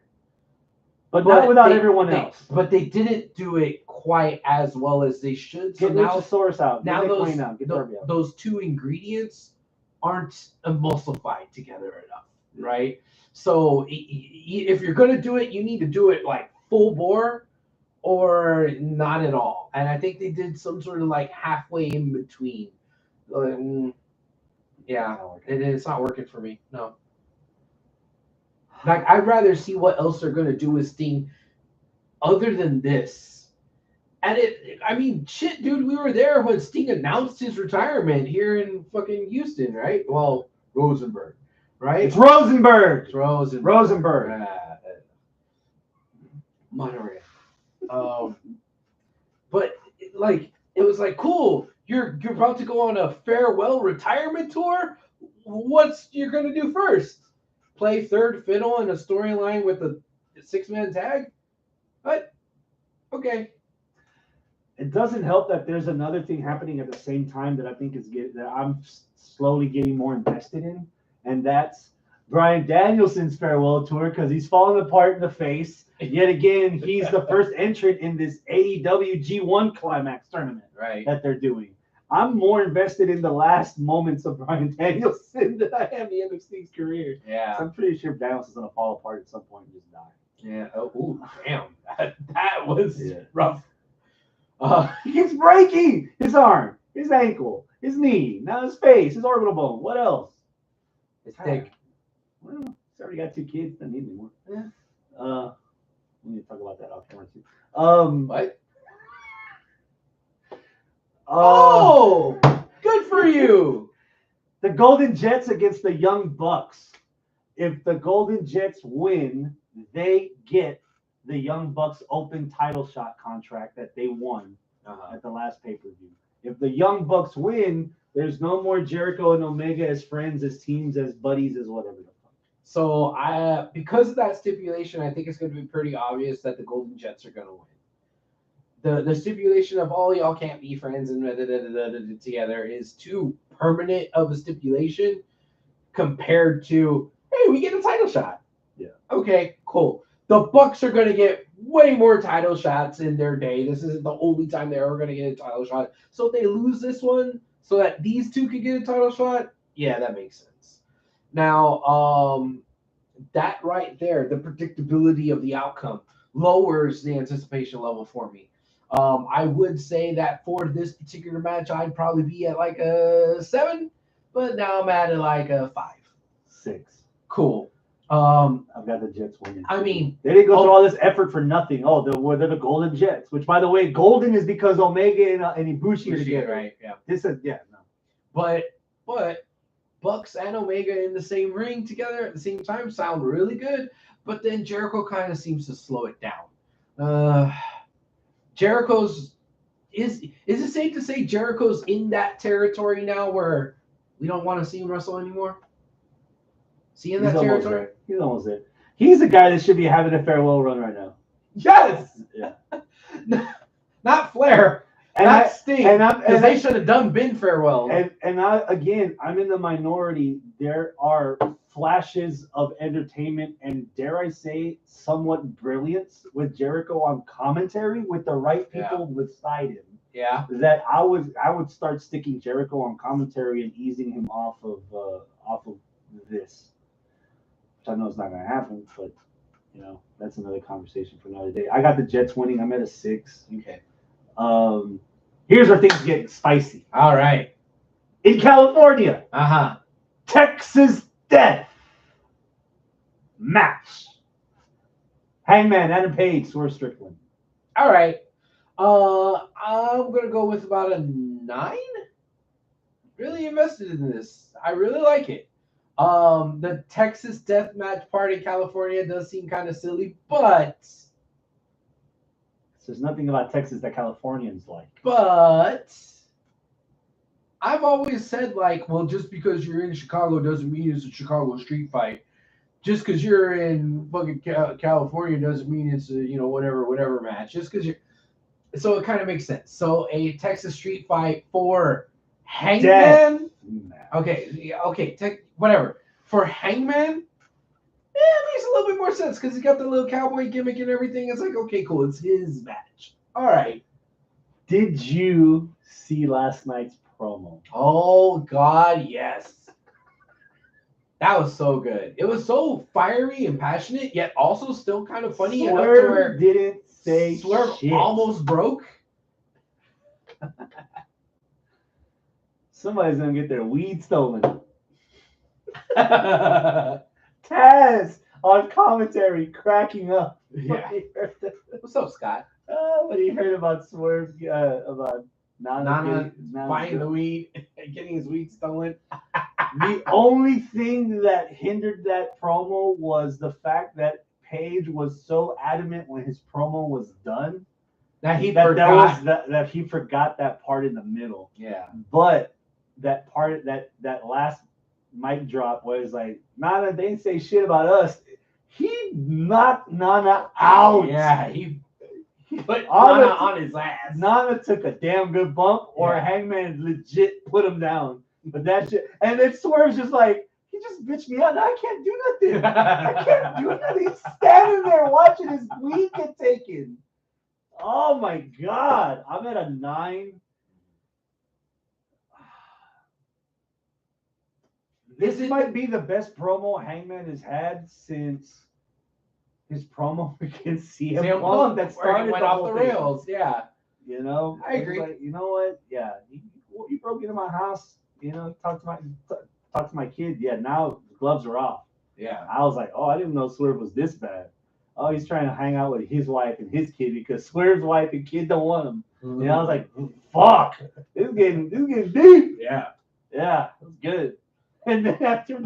But not without everyone else. But they didn't do it quite as well as they should. So Get now, Luchasaurus out. Now Get Wayne out. Get Darby out. Those two ingredients aren't emulsified together enough, right? So if you're gonna do it, you need to do it like full bore or not at all. And I think they did some sort of like halfway in between. Yeah, it's not working for me. No. Like I'd rather see what else they're gonna do with Sting other than this. And I mean, shit, dude, we were there when Sting announced his retirement here in fucking Houston, right? Well, Rosenberg, right? It's Rosenberg. It's Rosenberg. Rosenberg. Monterey. But like, it was like, cool. You're about to go on a farewell retirement tour. What's you're gonna do first? Play third fiddle in a storyline with a 6-man tag? What? Okay. It doesn't help that there's another thing happening at the same time that I think that I'm slowly getting more invested in, and that's Bryan Danielson's farewell tour because he's falling apart in the face. Yet again, he's the first entrant in this AEW G1 Climax tournament that they're doing. I'm more invested in the last moments of Bryan Danielson than I am the end of Sting's career. Yeah. So I'm pretty sure Danielson's gonna fall apart at some point and just die. Yeah. Oh, ooh, damn. That was rough. He keeps breaking his arm, his ankle, his knee, now his face, his orbital bone. What else? It's thick. Well, he's already got 2 kids. Doesn't need anymore. Yeah. We need to talk about that off camera too. What? Oh, good for you. The Golden Jets against the Young Bucks. If the Golden Jets win, they get the Young Bucks open title shot contract that they won at the last pay-per-view. If the Young Bucks win, there's no more Jericho and Omega as friends, as teams, as buddies, as whatever the fuck. So because of that stipulation, I think it's going to be pretty obvious that the Golden Jets are going to win. The stipulation of all y'all can't be friends and together is too permanent of a stipulation compared to, hey, we get a title shot. Yeah. Okay, cool. The Bucks are going to get way more title shots in their day. This isn't the only time they're ever going to get a title shot. So if they lose this one so that these two could get a title shot, yeah, that makes sense. Now, that right there, the predictability of the outcome lowers the anticipation level for me. I would say that for this particular match, I'd probably be at like a 7, but now I'm at like a 5. 6. Cool. I've got the Jets winning. I mean, they didn't go through all this effort for nothing. Oh, they're the Golden Jets, which, by the way, Golden is because Omega and Ibushi are together. Right? Yeah. This is no. But Bucks and Omega in the same ring together at the same time sound really good. But then Jericho kind of seems to slow it down. Jericho's is it safe to say Jericho's in that territory now where we don't want to see him wrestle anymore? He's that territory? He's almost there. He's the guy that should be having a farewell run right now. Yes. Yeah. Not Flair. And Sting. And they should have been farewell. And I'm in the minority. There are flashes of entertainment and, dare I say, somewhat brilliance with Jericho on commentary with the right people beside him. Yeah. That I would start sticking Jericho on commentary and easing him off of this. Which I know it's not going to happen, but that's another conversation for another day. I got the Jets winning. I'm at a 6. Okay. Here's where things get spicy. All right. In California. Texas Death match. Hangman, Adam Page, Swerve Strickland. All right. I'm gonna go with about a 9. Really invested in this. I really like it. The Texas Death Match part in California does seem kind of silly, but there's nothing about Texas that Californians like. But I've always said, like, well, just because you're in Chicago doesn't mean it's a Chicago street fight. Just because you're in fucking California doesn't mean it's a, whatever match. Just because you're... So it kind of makes sense. So a Texas street fight for Hangman? Whatever. For Hangman, it makes a little bit more sense because he's got the little cowboy gimmick and everything. It's like, okay, cool. It's his match. All right. Did you see last night's promo? Oh, God, yes. That was so good. It was so fiery and passionate, yet also still kind of funny enough to Swerve where didn't say Swerve shit. almost broke. Somebody's gonna get their weed stolen. Yeah. Taz on commentary cracking up. What's up, Scott? When he heard about Swerve, about Nana Nana buying the weed and getting his weed stolen. The only thing that hindered that promo was the fact that Paige was so adamant when his promo was done That he that forgot. that he forgot that part in the middle. Yeah. But that part that last mic drop was like, Nana, they didn't say shit about us. He knocked Nana out. Yeah, he put Nana Nana on his ass. Nana took a damn good bump, or Yeah. Hangman legit put him down. But that shit, and then Swerve's just like, he just bitched me out. Now I can't do nothing. I can't do nothing. He's standing there watching his weed get taken. Oh my God. I'm at a 9. This might be the best promo Hangman has had since his promo against CM Punk that started went the off whole the thing. rails. Yeah. You know, I agree. Like, you know what? Yeah, he broke into my house. You know, talk to my kid. Yeah, now the gloves are off. Yeah. I was like, oh, I didn't know Swerve was this bad. Oh, he's trying to hang out with his wife and his kid because Swerve's wife and kid don't want him. Mm-hmm. And I was like, fuck, this is getting deep. Yeah. Yeah, it was good. And then after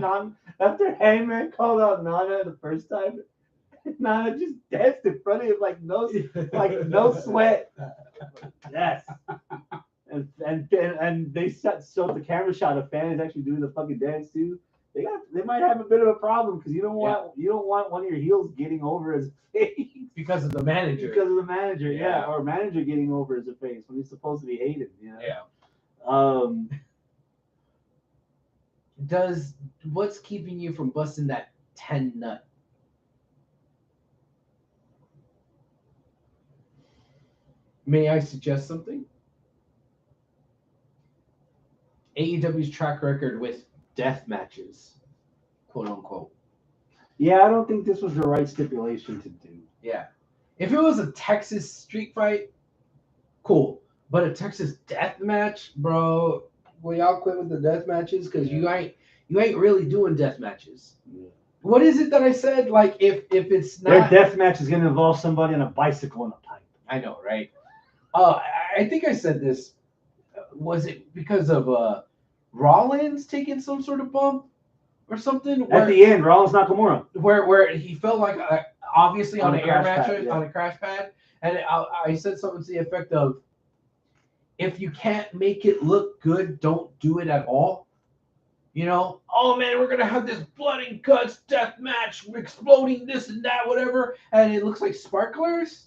Hangman called out Nana the first time, Nana just danced in front of him like no sweat. Yes. And they showed the camera shot of fans actually doing the fucking dance too. They might have a bit of a problem because you don't want one of your heels getting over as a face because of the manager. Because of the manager, yeah, or manager getting over as a face when he's supposed to be hated. You know? Yeah. What's keeping you from busting that 10 nut? May I suggest something? AEW's track record with death matches, quote unquote. Yeah, I don't think this was the right stipulation to do. Yeah. If it was a Texas street fight, cool. But a Texas death match, bro, will y'all quit with the death matches? Because you ain't really doing death matches. Yeah. What is it that I said? Like if it's not their death match is gonna involve somebody on a bicycle and a pipe. I know, right? I think I said this. Was it because of Rollins taking some sort of bump or something? At the end, Rollins Nakamura. Where he felt like obviously on an air match on a crash pad, and I said something to the effect of, if you can't make it look good, don't do it at all. You know, oh man, we're gonna have this blood and guts death match, exploding this and that, whatever, and it looks like sparklers.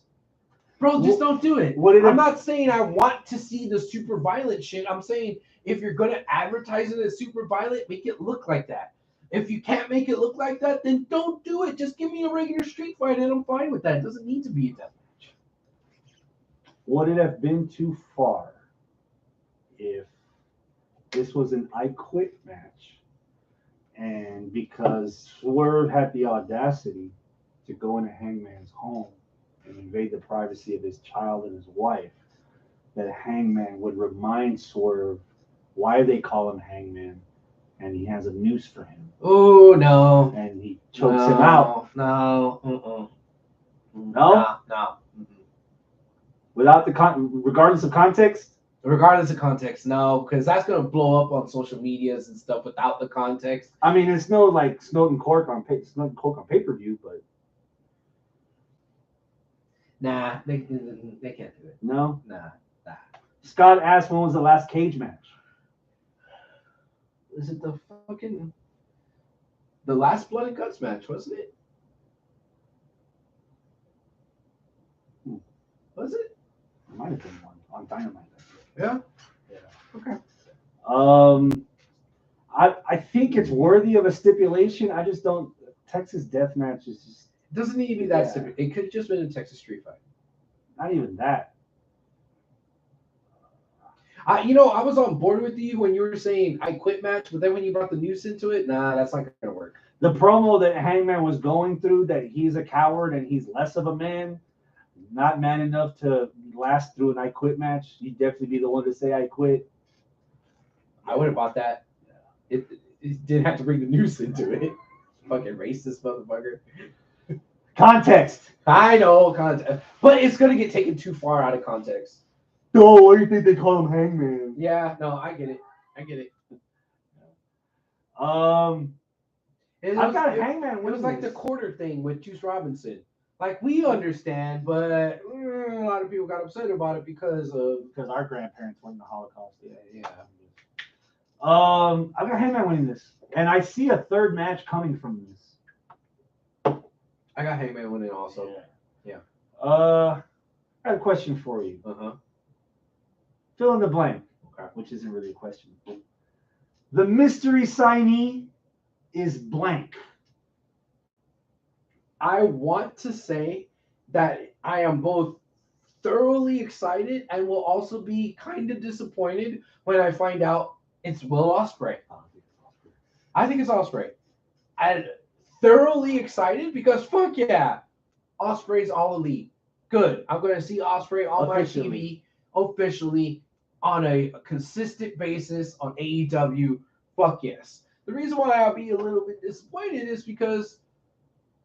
Bro, just don't do it. I'm not saying I want to see the super violent shit. I'm saying if you're gonna advertise it as super violent, make it look like that. If you can't make it look like that, then don't do it. Just give me a regular street fight, and I'm fine with that. It doesn't need to be a death match. Would it have been too far if this was an I Quit match, and because Swerve had the audacity to go into Hangman's home and invade the privacy of his child and his wife, that Hangman would remind Swerve why they call him Hangman, and he has a noose for him. Oh no! And he chokes him out. No. No. Without regardless of context. Regardless of context, no, because that's gonna blow up on social medias and stuff without the context. I mean, it's no like Snowden Cork on pay-per-view, but nah, they can't do it. No, nah. Scott asked, when was the last cage match? Is it the last Blood and Guts match, wasn't it? Was it? It might have been one on Dynamite. Yeah. Okay. I think it's worthy of a stipulation. I just don't. Texas death match is just. It doesn't need to be that stupid. It could have just been a Texas street fight. Not even that. I was on board with you when you were saying I quit match, but then when you brought the noose into it, nah, that's not gonna work. The promo that Hangman was going through, that he's a coward and he's less of a man, not man enough to last through an I quit match. You'd definitely be the one to say I quit. I would have bought that. It didn't have to bring the noose into it. Fucking racist motherfucker. Context. I know context, but it's gonna get taken too far out of context. No, why do you think they call him Hangman? Yeah, no, I get it. I get it. I've got Hangman It winning was like the this. quarter thing with Juice Robinson. Like we understand, but a lot of people got upset about it because our grandparents went in the Holocaust. yeah. I've got Hangman winning this, and I see a third match coming from this. I got Hangman winning also. Yeah. I got a question for you. Fill in the blank, Okay. which isn't really a question. The mystery signee is blank. I want to say that I am both thoroughly excited and will also be kind of disappointed when I find out it's Will Ospreay. I think it's Ospreay. I'm thoroughly excited because fuck yeah, Ospreay's all elite. Good. I'm going to see Ospreay on my TV officially on a consistent basis on AEW. Fuck yes. The reason why I'll be a little bit disappointed is because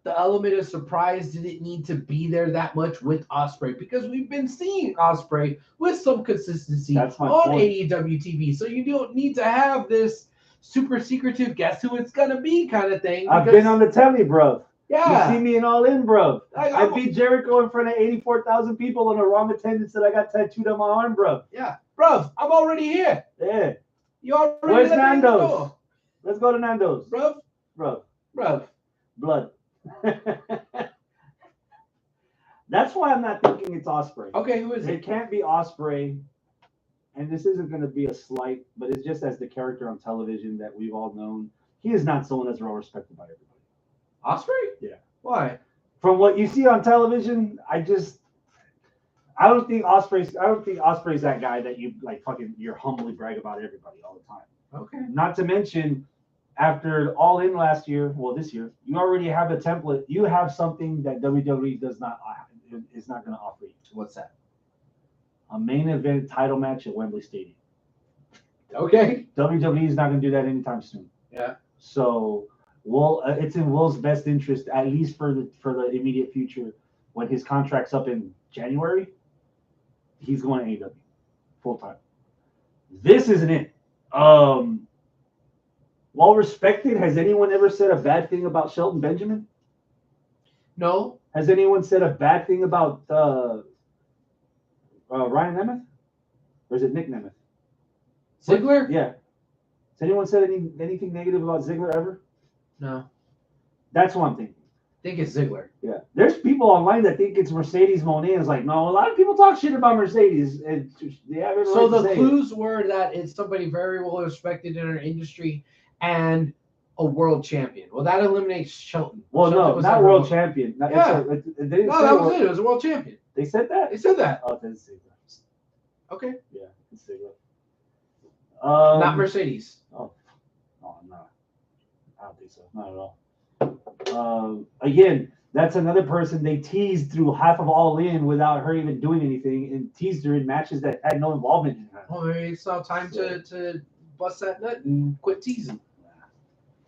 the element of surprise didn't need to be there that much with Ospreay because we've been seeing Ospreay with some consistency on AEW TV. So you don't need to have this super secretive guess who it's gonna be kind of thing. I've been on the telly, bro. Yeah. You see me in All In, bro. I beat Jericho in front of 84,000 people on a wrong attendance that I got tattooed on my arm, bro. Yeah. Bro, I'm already here. Yeah. You already Where's Nando's? Let's go to Nando's. Bro. Blood. That's why I'm not thinking it's Ospreay. Okay, who is it? It can't be Ospreay. And this isn't going to be a slight, but it's just as the character on television that we've all known. He is not someone that's well respected by everybody. Ospreay? Yeah. Why? From what you see on television, I don't think Ospreay's that guy that you like fucking you're humbly brag about everybody all the time. Okay. Not to mention, after All In last year, this year, you already have a template. You have something that WWE is not going to offer you. What's that? A main event title match at Wembley Stadium. Okay. WWE is not going to do that anytime soon. Yeah. So, it's in Will's best interest, at least for the immediate future, when his contract's up in January, he's going to AEW full time. This isn't it. Well respected. Has anyone ever said a bad thing about Shelton Benjamin? No. Has anyone said a bad thing about Ryan Nemeth? Or is it Nick Nemeth? Ziggler? Yeah. Has anyone said anything negative about Ziggler ever? No. That's what I'm thinking. I think it's Ziggler. Yeah. There's people online that think it's Mercedes Moné. It's like, no, a lot of people talk shit about Mercedes. And so the clues were that it's somebody very well respected in our industry and a world champion. Well, that eliminates Shelton. Well, Shelton not world champion. Yeah. That was it. It was a world champion. They said that? They said that. Oh, that's Ziggler. Okay. Yeah, it's Ziggler. Not Mercedes. Oh, no. I don't think so. Not at all. Again, that's another person they teased through half of All In without her even doing anything, and teased her in matches that had no involvement in her. Well, maybe it's now time to bust that nut and quit teasing.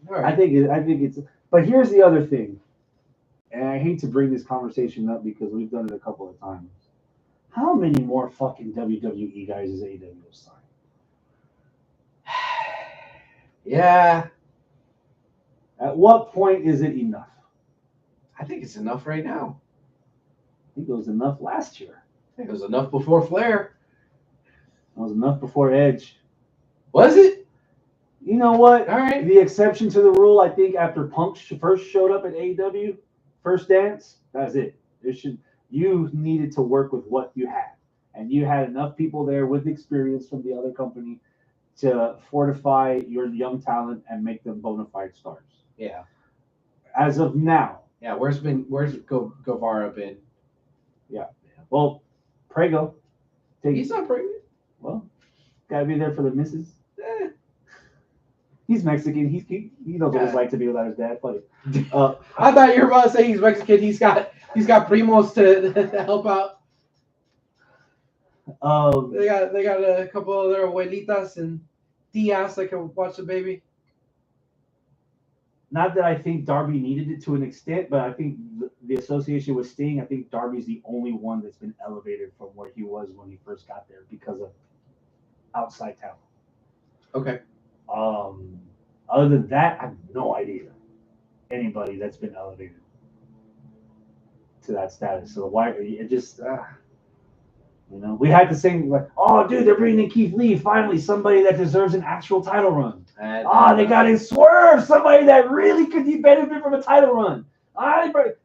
All right. I think it's. But here's the other thing, and I hate to bring this conversation up because we've done it a couple of times. How many more fucking WWE guys is AEW signing? Yeah. At what point is it enough? I think it's enough right now. I think it was enough last year. I think it was enough before Flair. It was enough before Edge. Was it? You know what? All right. The exception to the rule, I think, after Punk first showed up at AEW, first dance, that's it. You needed to work with what you had. And you had enough people there with experience from the other company to fortify your young talent and make them bona fide stars. Yeah. As of now. Yeah, where's Guevara been? Yeah. Well, Prego. He's not pregnant. Well, Gotta be there for the missus. He's Mexican. He knows what it's like to be without his dad. But I thought you were about to say he's Mexican. He's got primos to help out. They got a couple of their abuelitas and tias that can watch the baby. Not that I think Darby needed it to an extent, but I think the association with Sting, I think Darby's the only one that's been elevated from where he was when he first got there because of outside talent. Okay. Other than that, I have no idea anybody that's been elevated to that status. So why it just we had the same like, oh dude, they're bringing in Keith Lee, finally somebody that deserves an actual title run. They got in Swerve, somebody that really could benefit from a title run.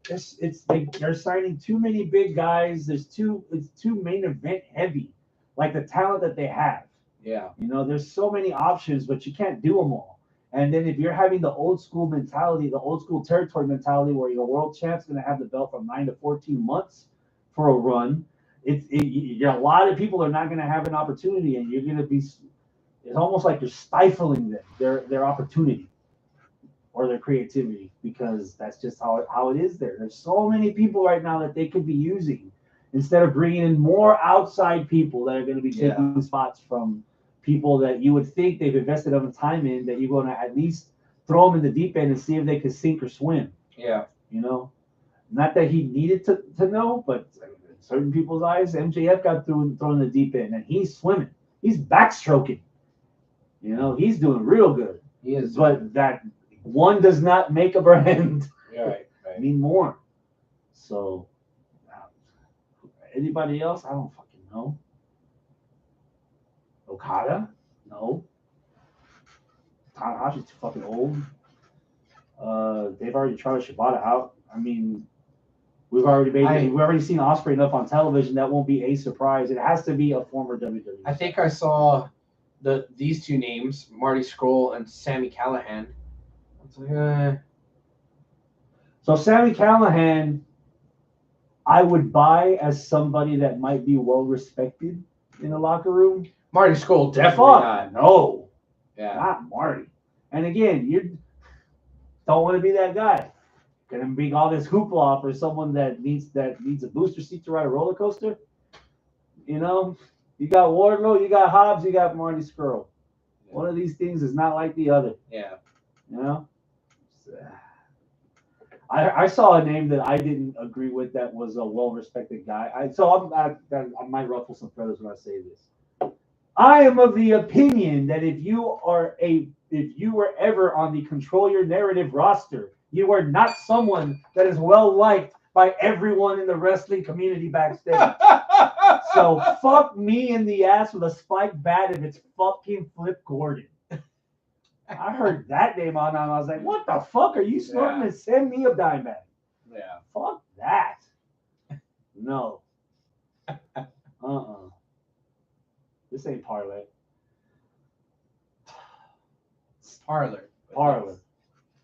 They're signing too many big guys. It's too main event heavy, like the talent that they have. Yeah. There's so many options, but you can't do them all. And then if you're having the old school mentality, the old school territory mentality, where your world champ's going to have the belt from 9 to 14 months for a run, a lot of people are not going to have an opportunity, and you're going to be. It's almost like you're stifling them, their opportunity or their creativity, because that's just how it is there. There's so many people right now that they could be using instead of bringing in more outside people that are going to be taking spots from people that you would think they've invested enough time in, that you're going to at least throw them in the deep end and see if they can sink or swim. Yeah. Not that he needed to know, but in certain people's eyes, MJF got thrown in the deep end, and he's swimming. He's backstroking. He's doing real good. He is. But that one does not make a brand. Right. Need more. So, anybody else? I don't fucking know. Okada? No. Tanahashi's too fucking old. They've already tried Shibata out. I mean, we've already seen Osprey enough on television. That won't be a surprise. It has to be a former WWE. I think I saw these two names, Marty Scurll and Sami Callihan. So Sami Callihan, I would buy as somebody that might be well respected in the locker room. Marty Scurll, definitely not. No. Yeah. Not Marty. And again, you don't want to be that guy. Gonna bring all this hoopla for someone that needs a booster seat to ride a roller coaster. You got Wardlow, you got Hobbs, you got Marty Scurll. Yeah. One of these things is not like the other. Yeah. I saw a name that I didn't agree with that was a well-respected guy. I might ruffle some feathers when I say this. I am of the opinion that if you were ever on the Control Your Narrative roster, you are not someone that is well-liked by everyone in the wrestling community backstage. So fuck me in the ass with a spiked bat if it's fucking Flip Gordon. I heard that name on and I was like, what the fuck are you snorting and send me a dime bag? Yeah. Fuck that. No. This ain't Parlay. Parlor.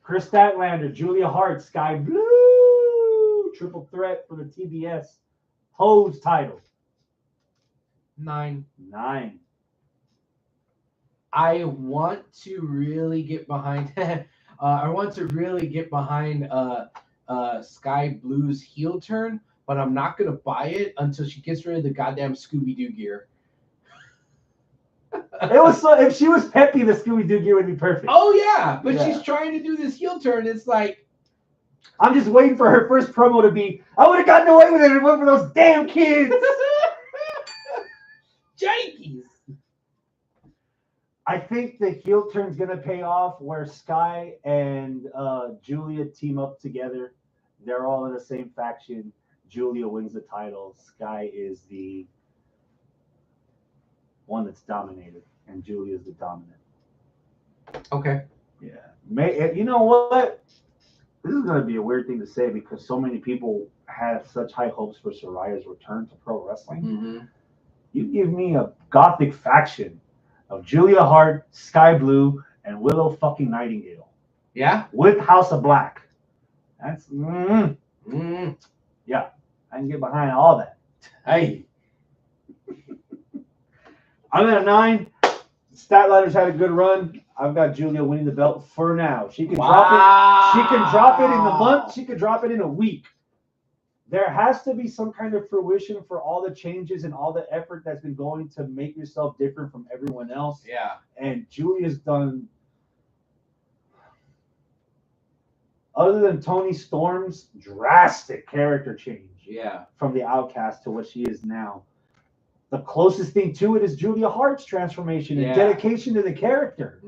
Chris Statlander, Julia Hart, Sky Blue. Triple threat for the TBS Pose title. 9. I want to really get behind. Sky Blue's heel turn, but I'm not gonna buy it until she gets rid of the goddamn Scooby-Doo gear. If she was Peppy, the Scooby-Doo gear would be perfect. Oh yeah, but she's trying to do this heel turn. It's like, I'm just waiting for her first promo to be, I would have gotten away with it if it went for those damn kids. Yankees. I think the heel turn's gonna pay off where Sky and Julia team up together. They're all in the same faction. Julia wins the title. Sky is the one that's dominated, and Julia is the dominant. Okay. Yeah. You know what? This is gonna be a weird thing to say because so many people have such high hopes for Soraya's return to pro wrestling. Mm-hmm. You give me a gothic faction of Julia Hart, Sky Blue, and Willow fucking Nightingale. Yeah? With House of Black. That's yeah. I can get behind all that. Hey. I'm at a 9. Statladders had a good run. I've got Julia winning the belt for now. She can drop it. She can drop it in a month. She can drop it in a week. There has to be some kind of fruition for all the changes and all the effort that's been going to make yourself different from everyone else. Yeah. And Julia's done, other than Tony Storm's drastic character change. Yeah. From the outcast to what she is now. The closest thing to it is Julia Hart's transformation and dedication to the character.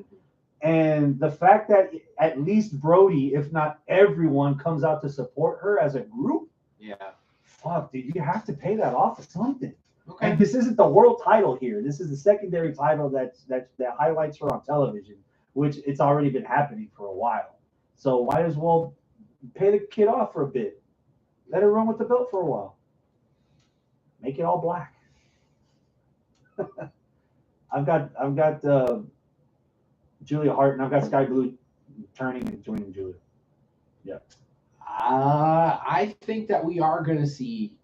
And the fact that at least Brody, if not everyone, comes out to support her as a group. Yeah. Fuck, dude, you have to pay that off of something. Okay. And this isn't the world title here. This is the secondary title that highlights her on television, which it's already been happening for a while. So might as well pay the kid off for a bit. Let her run with the belt for a while. Make it all black. I've got Julia Hart, and I've got Sky Blue turning and joining Julia. Yeah. I think that we are going to see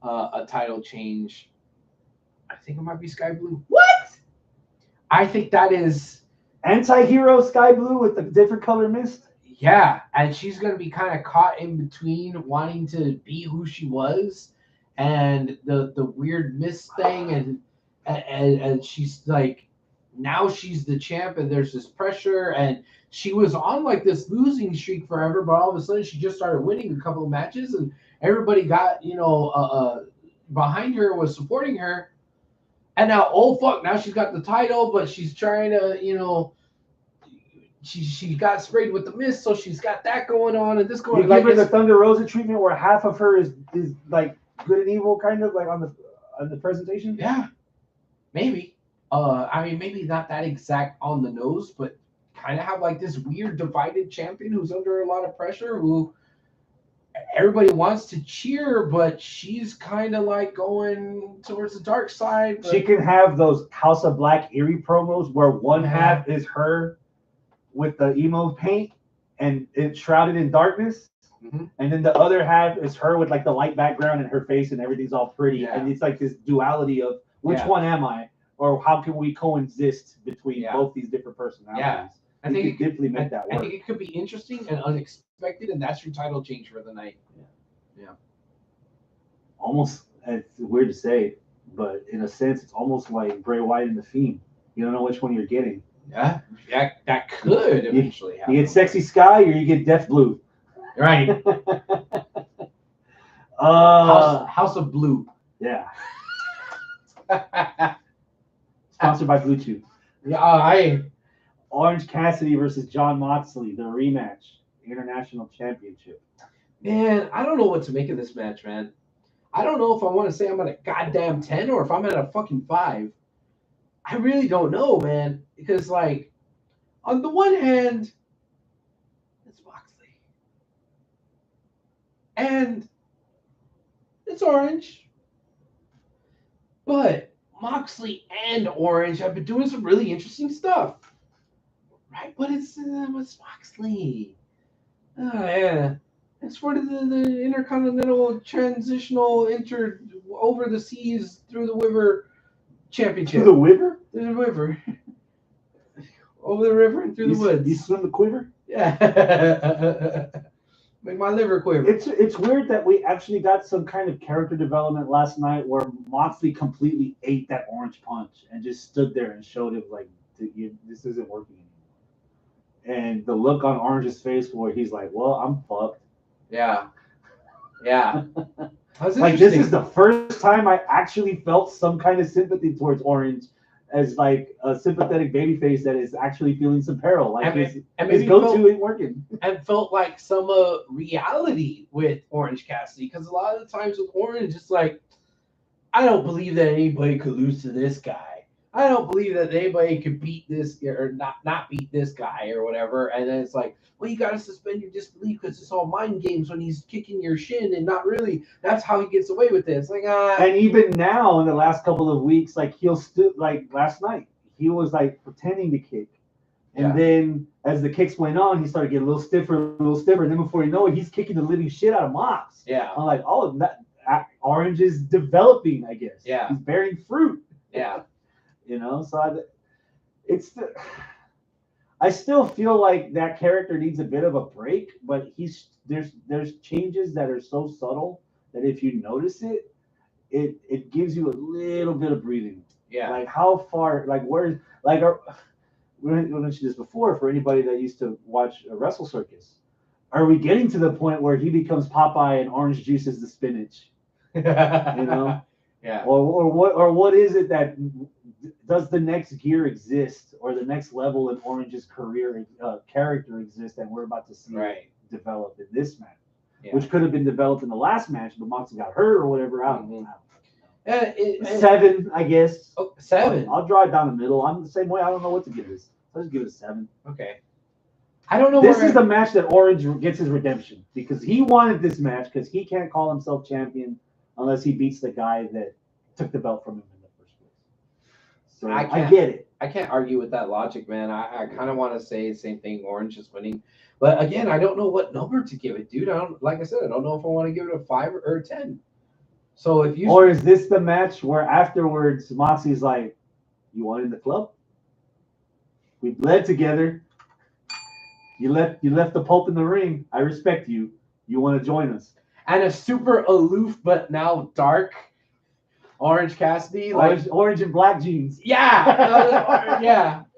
a title change. I think it might be Sky Blue. What? I think that is anti-hero Sky Blue with the different color mist. Yeah, and she's going to be kind of caught in between wanting to be who she was and the weird mist thing, and she's like, now she's the champ, and there's this pressure, and she was on like this losing streak forever, but all of a sudden she just started winning a couple of matches, and everybody got behind her, was supporting her, and now oh fuck, now she's got the title, but she's trying to she got sprayed with the mist, so she's got that going on and this going on. You give her the Thunder Rosa treatment where half of her is like good and evil, kind of like on the presentation. Yeah, maybe. I mean, maybe not that exact on the nose, but kind of have like this weird divided champion who's under a lot of pressure, who everybody wants to cheer, but she's kind of like going towards the dark side. But... She can have those House of Black eerie promos where one half is her with the emo paint and it's shrouded in darkness, and then the other half is her with like the light background and her face and everything's all pretty, and it's like this duality of which one am I, or how can we coexist between both these different personalities. Yeah, I think it could definitely make that work. I think it could be interesting and unexpected, and that's your title change for the night. Yeah. Almost, it's weird to say, but in a sense, it's almost like Bray Wyatt and The Fiend. You don't know which one you're getting. Yeah, that could eventually happen. You get Sexy Sky or you get Death Blue. Right. House of Blue. Yeah. Sponsored by Bluetooth. Yeah, Orange Cassidy versus Jon Moxley, the rematch, International Championship. Man, I don't know what to make of this match, man. I don't know if I want to say I'm at a goddamn 10 or if I'm at a fucking 5. I really don't know, man. Because, like, on the one hand, it's Moxley. And it's Orange. But Moxley and Orange have been doing some really interesting stuff. Right? But it's Moxley. Yeah. It's for the Intercontinental Transitional over the seas through the river championship. Through the river? Through the river. Over the river and through the woods. You swim the quiver? Yeah. Make my liver quiver. It's weird that we actually got some kind of character development last night where Moxley completely ate that orange punch and just stood there and showed him like, this isn't working anymore. And the look on Orange's face where he's like, well, I'm fucked. Yeah. Yeah. Like, this is the first time I actually felt some kind of sympathy towards Orange as like a sympathetic babyface that is actually feeling some peril. Like his go-to ain't working. And felt like some reality with Orange Cassidy, because a lot of the times with Orange, it's like, I don't believe that anybody could lose to this guy. I don't believe that anybody could beat this or not beat this guy or whatever. And then it's like, well, you got to suspend your disbelief because it's all mind games when he's kicking your shin and not really. That's how he gets away with this. Like, And even now in the last couple of weeks, like he'll still, like last night, he was like pretending to kick. And then as the kicks went on, he started getting a little stiffer. And then before you know it, he's kicking the living shit out of Mox. Yeah. I'm like, oh, that Orange is developing, I guess. Yeah. He's bearing fruit. Yeah. You know, so I still feel like that character needs a bit of a break, but there's changes that are so subtle that if you notice it, it gives you a little bit of breathing. Yeah. Like how far, like where, like we mentioned this before for anybody that used to watch a Wrestle Circus. Are we getting to the point where he becomes Popeye and orange juice is the spinach? You know? Yeah. Or what is it that does the next gear exist or the next level in Orange's career character exist that we're about to see Right. develop in this match, Yeah. which could have been developed in the last match, but Moxley got hurt or whatever. I don't know. And 7, I guess. Oh, 7. I'll draw it down the middle. I'm the same way. I don't know what to give this. I'll just give it a 7. Okay. I don't know. This is the match that Orange gets his redemption because he wanted this match because he can't call himself champion unless he beats the guy that took the belt from him in the first place. So I get it. I can't argue with that logic, man. I kind of want to say the same thing. Orange is winning, but again, I don't know what number to give it, dude. Like I said, I don't know if I want to give it a 5 or a 10. So if you or is this the match where afterwards Moxie's like, "You wanted the club? We bled together. You left the Pope in the ring. I respect you. You want to join us?" And a super aloof but now dark Orange Cassidy, like orange and black jeans. Yeah,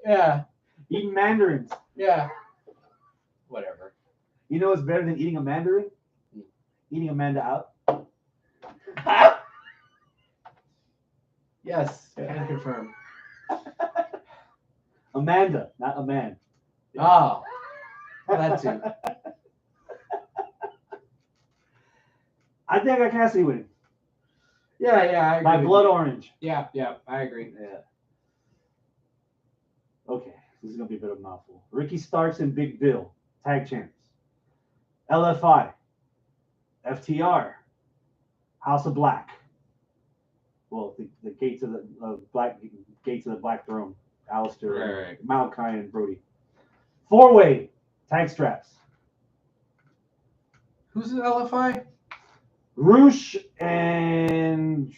yeah, Eating mandarins. yeah. Whatever. You know what's better than eating a mandarin? Eating Amanda out. Yes, can confirm. Amanda, not a man. Oh, that too. I think I Cassidy win. Yeah, I agree. By blood orange. Yeah, I agree. Yeah. Okay, this is gonna be a bit of a mouthful. Ricky Starks and Big Bill, tag champs. LFI, FTR, House of Black. Well, the gates of the Black Throne. Alistair, Right. Malachi, and Brody. 4-way tag straps. Who's the LFI? Roosh and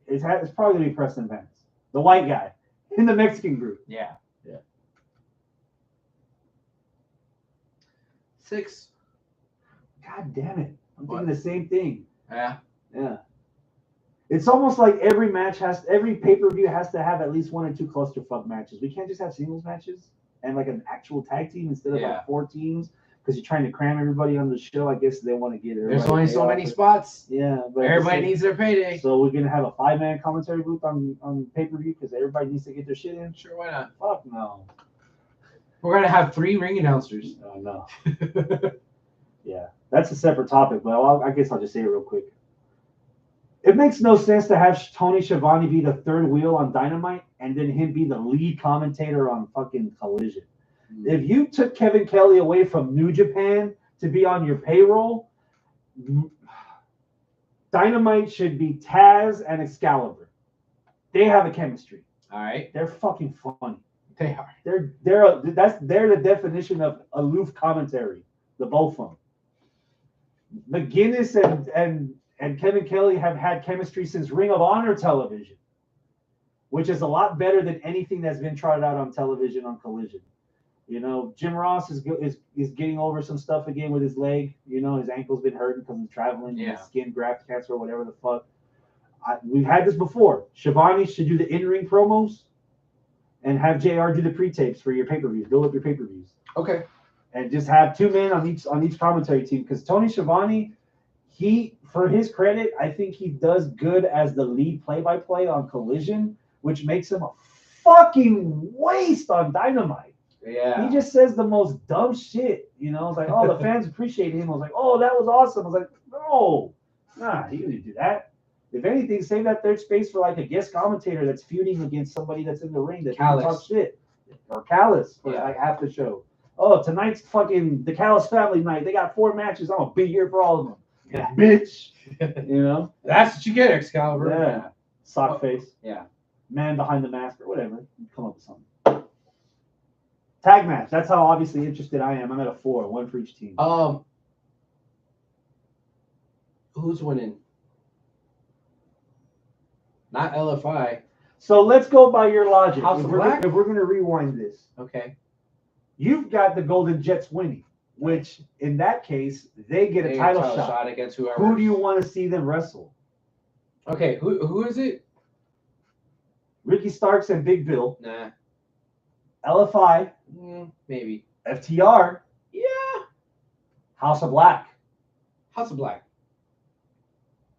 it's probably gonna be Preston Vance, the white guy in the Mexican group. Yeah. 6. God damn it! I'm thinking the same thing. Yeah. It's almost like every pay-per-view has to have at least 1 or 2 clusterfuck matches. We can't just have singles matches and like an actual tag team instead of like 4 teams because you're trying to cram everybody on the show. I guess they want to get it. There's only so many spots. Yeah, but everybody needs their payday. So we're gonna have a 5-man commentary booth on pay-per-view because everybody needs to get their shit in. Sure, why not? Fuck no. We're gonna have 3 ring announcers. Oh no. Yeah, that's a separate topic, but I guess I'll just say it real quick. It makes no sense to have Tony Schiavone be the third wheel on Dynamite and then him be the lead commentator on fucking Collision. If you took Kevin Kelly away from New Japan to be on your payroll, Dynamite should be Taz and Excalibur. They have a chemistry. All right. They're fucking funny. They are. They're the definition of aloof commentary. The both of them. McGuinness and Kevin Kelly have had chemistry since Ring of Honor television, which is a lot better than anything that's been tried out on television on Collision. You know, Jim Ross is getting over some stuff again with his leg. You know, his ankle's been hurting because of traveling, skin graft cancer or whatever the fuck. We've had this before. Shivani should do the in-ring promos and have JR do the pre-tapes for your pay-per-views. Build up your pay-per-views. Okay. And just have 2 men on each commentary team. Because Tony Schiavone, for his credit, I think he does good as the lead play-by-play on Collision, which makes him a fucking waste on Dynamite. Yeah. He just says the most dumb shit. You know, it's like, oh, the fans appreciate him. I was like, oh, that was awesome. I was like, no, nah, he didn't do that. If anything, save that third space for like a guest commentator that's feuding against somebody that's in the ring that can talk shit. Or Callis for like half the show. Oh, tonight's fucking the Callis family night. They got 4 matches. I'm gonna be here for all of them. Yeah, bitch. You know? That's what you get, Excalibur. Yeah. Sock face. Yeah. Man behind the mask or whatever. Come up with something. Tag match. That's how obviously interested I am. I'm at a 4, 1 for each team. Who's winning? Not LFI. So let's go by your logic. House If of we're, Black? if we're going to rewind this, Okay. you've got the Golden Jets winning, which in that case, they get a title shot. against whoever. Who do you want to see them wrestle? Okay, who is it? Ricky Starks and Big Bill, Nah. LFI, Maybe. FTR, Yeah. House of Black, House of Black.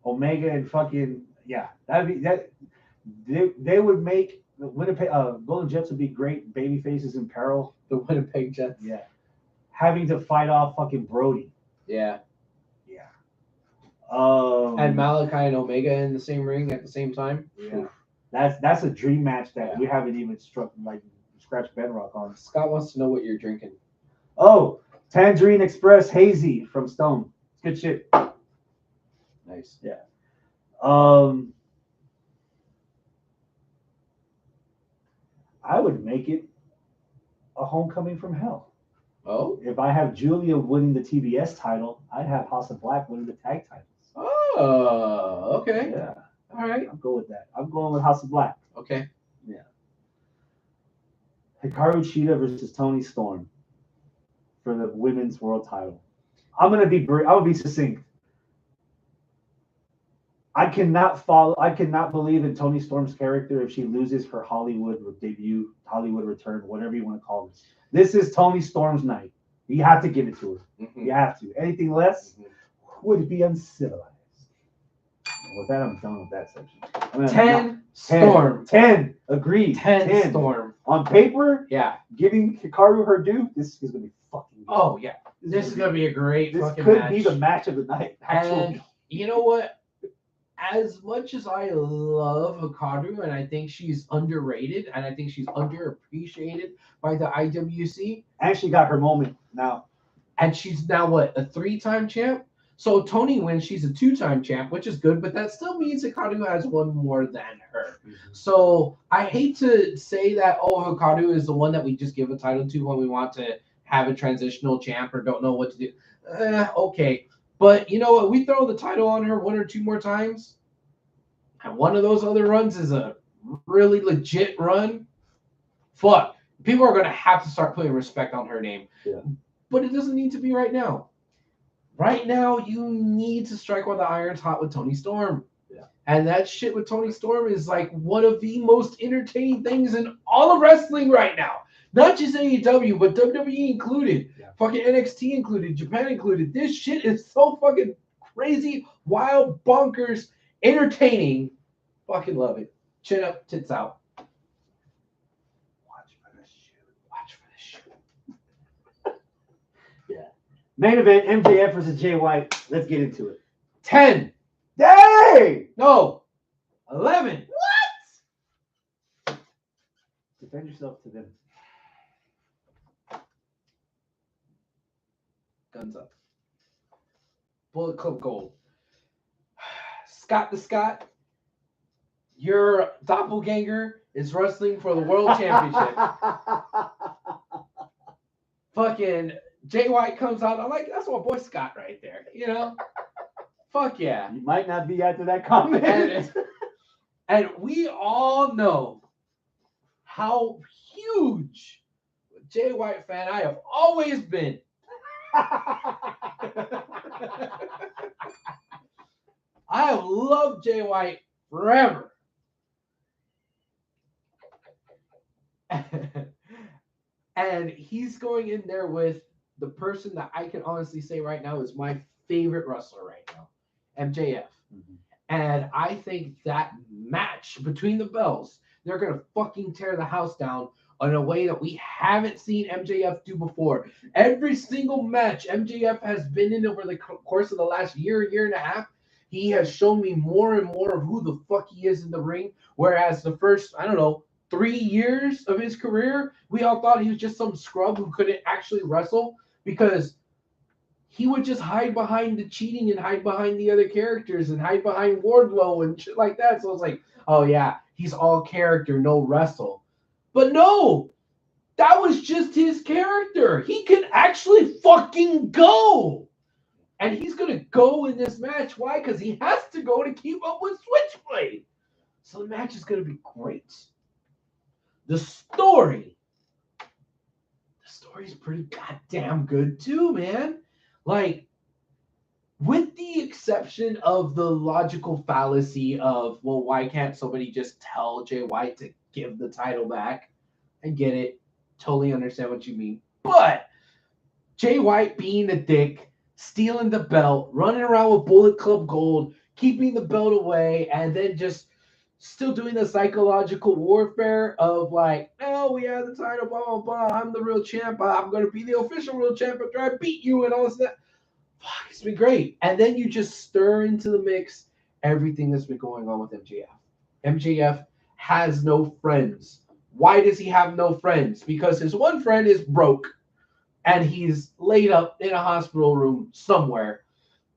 Omega, and fucking yeah. That'd be that. They would make the Winnipeg Golden Jets would be great baby faces in peril. The Winnipeg Jets. Yeah, having to fight off fucking Brody. Yeah. Yeah. And Malachi and Omega in the same ring at the same time. Yeah. That's a dream match that Yeah. we haven't even scratched bedrock on. Scott wants to know what you're drinking. Oh, Tangerine Express Hazy from Stone. It's good shit. Nice. Yeah. I would make it a homecoming from hell. Oh. If I have Julia winning the TBS title, I'd have House of Black winning the tag titles. Oh. Okay. Yeah. All right. I'll go with that. I'm going with House of Black. Okay. Yeah. Hikaru Shida versus Toni Storm for the women's world title. I'm gonna be succinct. I cannot believe in Toni Storm's character if she loses her Hollywood debut, Hollywood return, whatever you want to call this. This is Toni Storm's night. You have to give it to her. Mm-hmm. You have to. Anything less would be uncivilized. And with that, I'm done with that section. 10 Storm. 10. Agreed. 10 Storm. On paper, Yeah. giving Hikaru her due, this is going to be fucking good. Oh, yeah. This is going to be a great This fucking could match. be the match of the night. Actually. And you know what? As much as I love Hikaru and I think she's underrated and I think she's underappreciated by the IWC, And she got her moment now. and she's now what, a 3-time champ? So Tony wins, she's a 2-time champ, which is good, but that still means Hikaru has one more than her. So I hate to say that, Hikaru is the one that we just give a title to when we want to have a transitional champ or don't know what to do. Okay. But you know what? We throw the title on her 1 or 2 more times, and one of those other runs is a really legit run. Fuck. People are going to have to start putting respect on her name. Yeah. But it doesn't need to be right now. Right now, you need to strike while the iron's hot with Toni Storm. Yeah. And that shit with Toni Storm is like one of the most entertaining things in all of wrestling right now. Not just AEW, but WWE included. Yeah. Fucking NXT included, Japan included. This shit is so fucking crazy, wild, bonkers, entertaining. Fucking love it. Chin up, tits out. Watch for the shoot. Watch for the shoot. Yeah. Main event, MJF versus Jay White. Let's get into it. 10. Dang! No. 11. Defend yourself to them. Guns up. Bullet Club Gold. Scott the Scott, your doppelganger is wrestling for the World Championship. Fucking Jay White comes out. I'm like, that's my boy Scott right there. You know? Fuck yeah. You might not be after that comment. And we all know how huge Jay White fan I have always been. I have loved Jay White forever. And he's going in there with the person that I can honestly say right now is my favorite wrestler right now, MJF. Mm-hmm. And I think that match between the bells, they're going to fucking tear the house down in a way that we haven't seen MJF do before. Every single match MJF has been in over the course of the last year and a half, he has shown me more and more of who the fuck he is in the ring. Whereas the first, 3 years of his career, we all thought he was just some scrub who couldn't actually wrestle because he would just hide behind the cheating and hide behind the other characters and hide behind Wardlow and shit like that. So it's like, oh yeah, he's all character, no wrestle. But no, that was just his character. He can actually fucking go. And he's going to go in this match. Why? Because he has to go to keep up with Switchblade. So the match is going to be great. The story is pretty goddamn good too, man. Like, with the exception of the logical fallacy of, well, why can't somebody just tell Jay White to give the title back? I get it. Totally understand what you mean. But Jay White being a dick, stealing the belt, running around with Bullet Club Gold, keeping the belt away, and then just still doing the psychological warfare of like, no, we have the title, blah, blah, blah. I'm the real champ. I'm going to be the official real champ after I beat you and all this stuff. Fuck, it's been great. And then you just stir into the mix everything that's been going on with MJF. MJF has no friends. Why does he have no friends? Because his one friend is broke and he's laid up in a hospital room somewhere.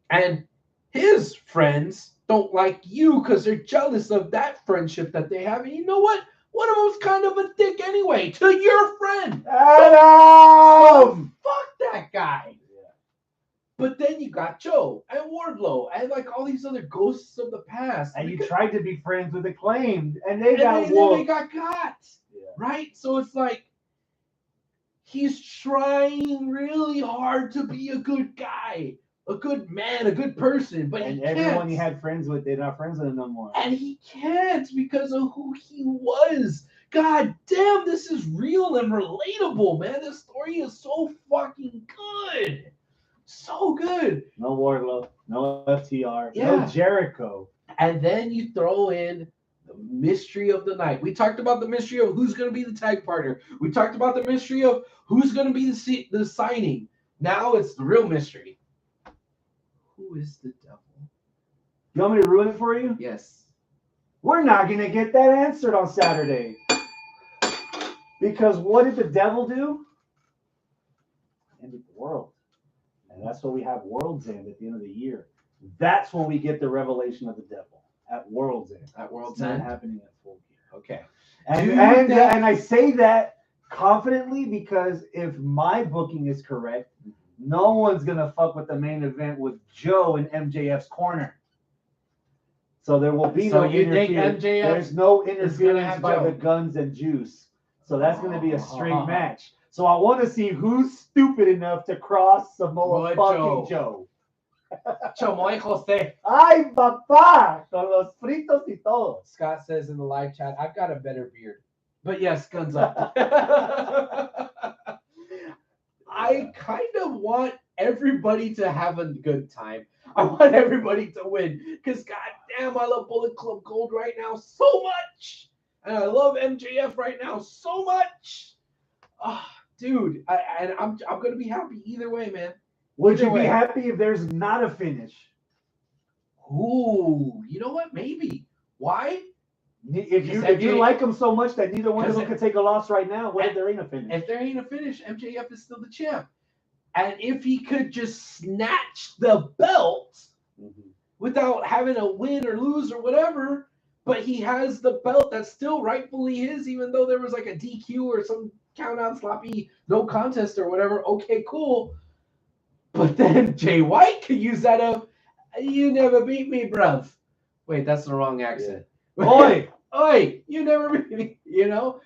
And his friends don't like you because they're jealous of that friendship that they have. And you know what? One of them's kind of a dick anyway to your friend. Adam! Fuck that guy. But then you got Joe and Wardlow and like all these other ghosts of the past. And you tried to be friends with Acclaimed, and they and got then whooped. they got got. Yeah. Right? So it's like he's trying really hard to be a good guy, a good man, a good person, but And he everyone can't. he had friends with, they're not friends with him no more. And he can't because of who he was. God damn, this is real and relatable, man. This story is so fucking good. So good. No Wardlow, no FTR, Yeah. no Jericho. And then you throw in the mystery of the night. We talked about the mystery of who's going to be the tag partner. We talked about the mystery of who's going to be the signing. Now it's the real mystery. Who is the devil? You want me to ruin it for you? Yes. We're not going to get that answered on Saturday. Because what did the devil do? Ended the world. And that's what we have World's End at the end of the year. That's when we get the revelation of the devil at World's End. At World's It's not End? happening at Full Gear. Okay. And I say that confidently because if my booking is correct, no one's going to fuck with the main event with Joe in MJF's corner. So there will be So no you think interference. MJF There's no gonna interference have by Joe? the guns and juice. So that's going to be a straight match. So I want to see who's stupid enough to cross Samoa fucking Joe. Chamoy Jose. Ay, papá, con los fritos y todo. Scott says in the live chat, I've got a better beard. But yes, guns up. I kind of want everybody to have a good time. I want everybody to win. Because goddamn, I love Bullet Club Gold right now so much. And I love MJF right now so much. Dude, I'm going to be happy either way, man. Would Either you way. be happy if there's not a finish? Ooh, you know what? Maybe. Why? If you like them so much that neither one of them Because can take a loss right now, what if there ain't a finish? If there ain't a finish, MJF is still the champ. And if he could just snatch the belt without having to win or lose or whatever, but he has the belt that's still rightfully his, even though there was like a DQ or some count out sloppy no contest or whatever. Okay, cool. But then Jay White could use that of, you never beat me, bruv. Wait, that's the wrong accent. Oi! Oi, you never beat me, you know?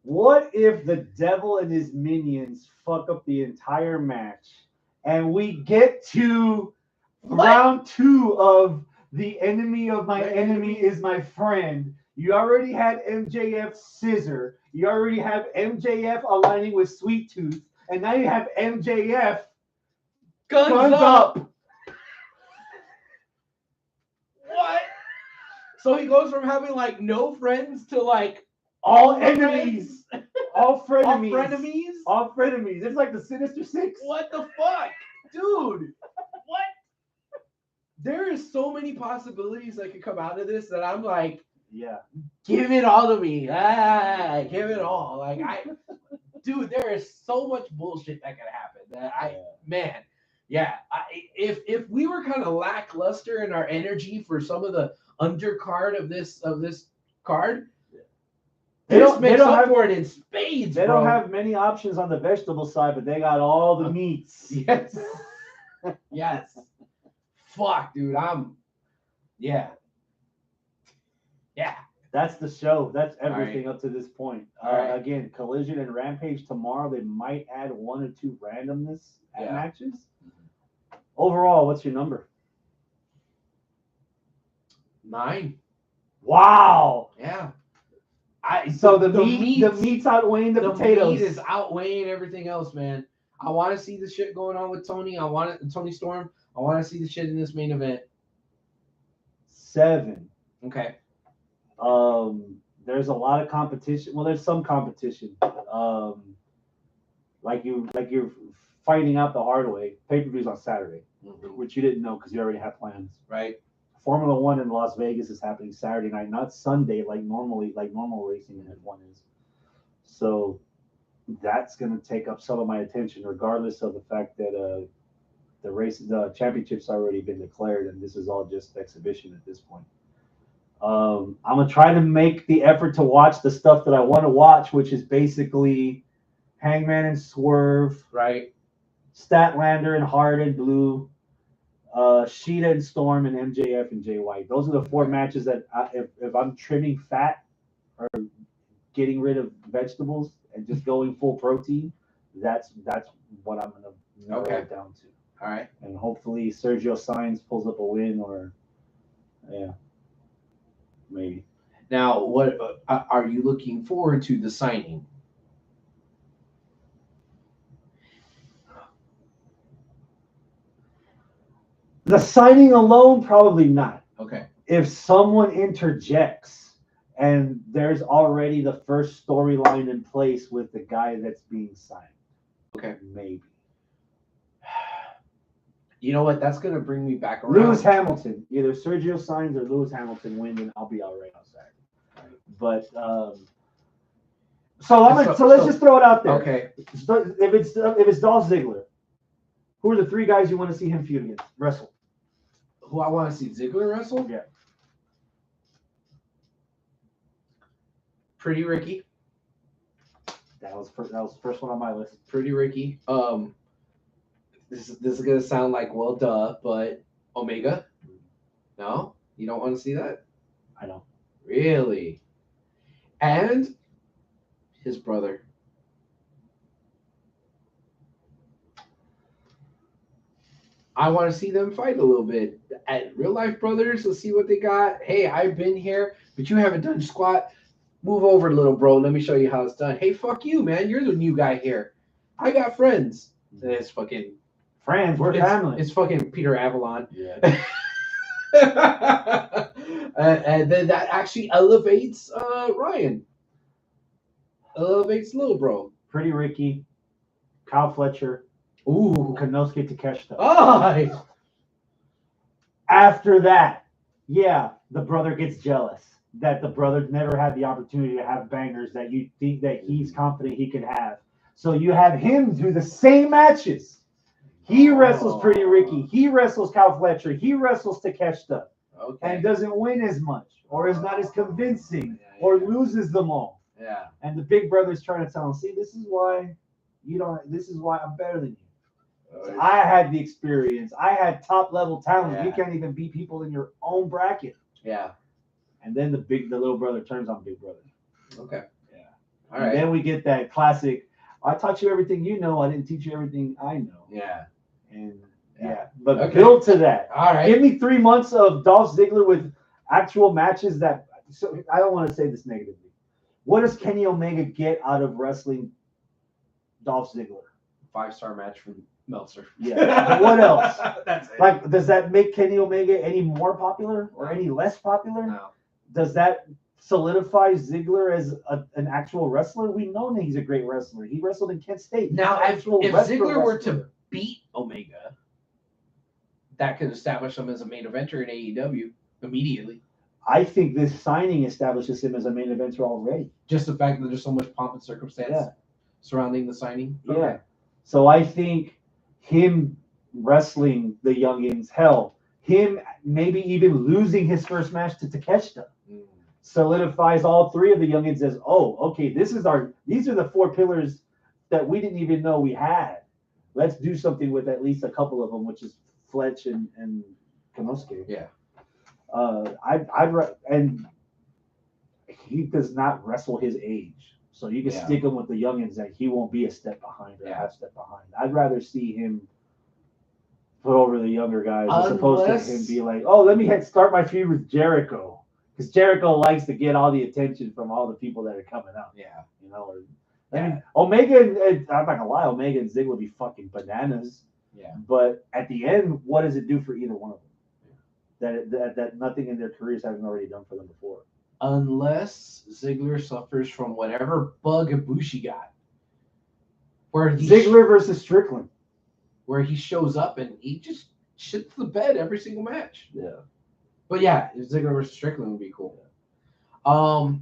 What if the devil and his minions fuck up the entire match and we get to round 2 of the enemy of my enemy is my friend? You already had MJF scissor. You already have MJF aligning with Sweet Tooth. And now you have MJF guns up. What? So he goes from having like no friends to like All enemies. All frenemies. All frenemies? All frenemies. It's like the Sinister Six. What the fuck? Dude. What? There is so many possibilities that could come out of this that I'm like, Yeah. give it all to me. Give it all. Like dude, there is so much bullshit that could happen that if we were kind of lackluster in our energy for some of the undercard of this card, this makes up for it in spades. They don't have many options on the vegetable side, but they got all the meats. Yes. Yes. Fuck, dude. Yeah. That's the show. That's All everything up to this point. All right. Again, Collision and Rampage tomorrow. They might add 1 or 2 randomness at Yeah. matches. Overall, what's your number? 9. Wow. Yeah. So the meat's outweighing the potatoes. meat is outweighing everything else, man. I want to see the shit going on with Tony. Tony Storm. I want to see the shit in this main event. 7. Okay. There's a lot of competition. Well, there's some competition. Like you're fighting out the hard way. Pay-per-view's on Saturday, which you didn't know because you already had plans. Right. Formula One in Las Vegas is happening Saturday night, not Sunday like normal racing in F1 is. So that's going to take up some of my attention, regardless of the fact that the championship's already been declared, and this is all just exhibition at this point. I'm gonna try to make the effort to watch the stuff that I want to watch, which is basically Hangman and Swerve, right? Statlander and Hart and Blue, Sheeta and Storm, and MJF and Jay White. Those are the 4 matches that if I'm trimming fat or getting rid of vegetables and just going full protein, that's what I'm gonna narrow it down to. All right. And hopefully Sergio Sainz pulls up a win, or maybe. Now, what are you looking forward to the signing? The signing alone, probably not. Okay. If someone interjects and there's already the first storyline in place with the guy that's being signed. Okay. Maybe. You know what? That's going to bring me back around. Lewis Hamilton. Either Sergio Sainz or Lewis Hamilton win, and I'll be all right on Saturday. But so let's just throw it out there. Okay. So if it's Dolph Ziggler, who are the 3 guys you want to see him feud against? Wrestle. Who I want to see Ziggler wrestle? Yeah. Pretty Ricky. That was the first one on my list. Pretty Ricky. This is gonna sound like duh, but Omega. No, you don't want to see that. I know. Really. And his brother. I want to see them fight a little bit. At real life brothers, let's see what they got. Hey, I've been here, but you haven't done squat. Move over, little bro. Let me show you how it's done. Hey, fuck you, man. You're the new guy here. I got friends. And it's fucking friends. We're family. It's fucking Peter Avalon. Yeah. And then that actually elevates Ryan. Elevates little bro. Pretty Ricky, Kyle Fletcher, Konosuke Takeshita. Oh. After that, the brother gets jealous that the brother never had the opportunity to have bangers that you think that he's confident he could have. So you have him do the same matches. He wrestles Pretty Ricky. He wrestles Kyle Fletcher. He wrestles Takeshita. Okay. And doesn't win as much, or is not as convincing, or loses them all. Yeah. And the big brother's trying to tell him, see, this is why I'm better than you. So I had the experience. I had top level talent. Yeah. You can't even beat people in your own bracket. Yeah. And then the little brother turns on big brother. Okay. Yeah. All right. And then we get that classic, I taught you everything you know. I didn't teach you everything I know. Yeah. And but build to that. All right. Give me 3 months of Dolph Ziggler with actual matches that. So I don't want to say this negatively. What does Kenny Omega get out of wrestling Dolph Ziggler? 5-star match from Meltzer. Yeah. What else? That's it. Like, does that make Kenny Omega any more popular or any less popular? No. Does that solidify Ziggler as an actual wrestler? We know that he's a great wrestler. He wrestled in Kent State. Now, if Ziggler Ziggler were to beat Omega, that could establish him as a main eventer in AEW immediately. I think this signing establishes him as a main eventer already. Just the fact that there's so much pomp and circumstance surrounding the signing. Yeah. Okay. So I think him wrestling the youngins, him maybe even losing his first match to Takeshita solidifies all 3 of the youngins as, these are the 4 pillars that we didn't even know we had. Let's do something with at least a couple of them, which is Fletch and Konosuke. Yeah. And he does not wrestle his age. So you can Yeah. stick him with the youngins that he won't be a step behind or a Yeah. half step behind. I'd rather see him put over the younger guys as opposed to him be like, oh, let me start my feud with Jericho. Because Jericho likes to get all the attention from all the people that are coming out. Yeah. You know, I mean, Omega and I'm not gonna lie, Omega and Zig would be fucking bananas. Yeah. But at the end, what does it do for either one of them? That nothing in their careers haven't already done for them before. Unless Ziggler suffers from whatever bug Ibushi got, where Ziggler versus Strickland, where he shows up and he just shits the bed every single match. Yeah. But yeah, Ziggler versus Strickland would be cool. I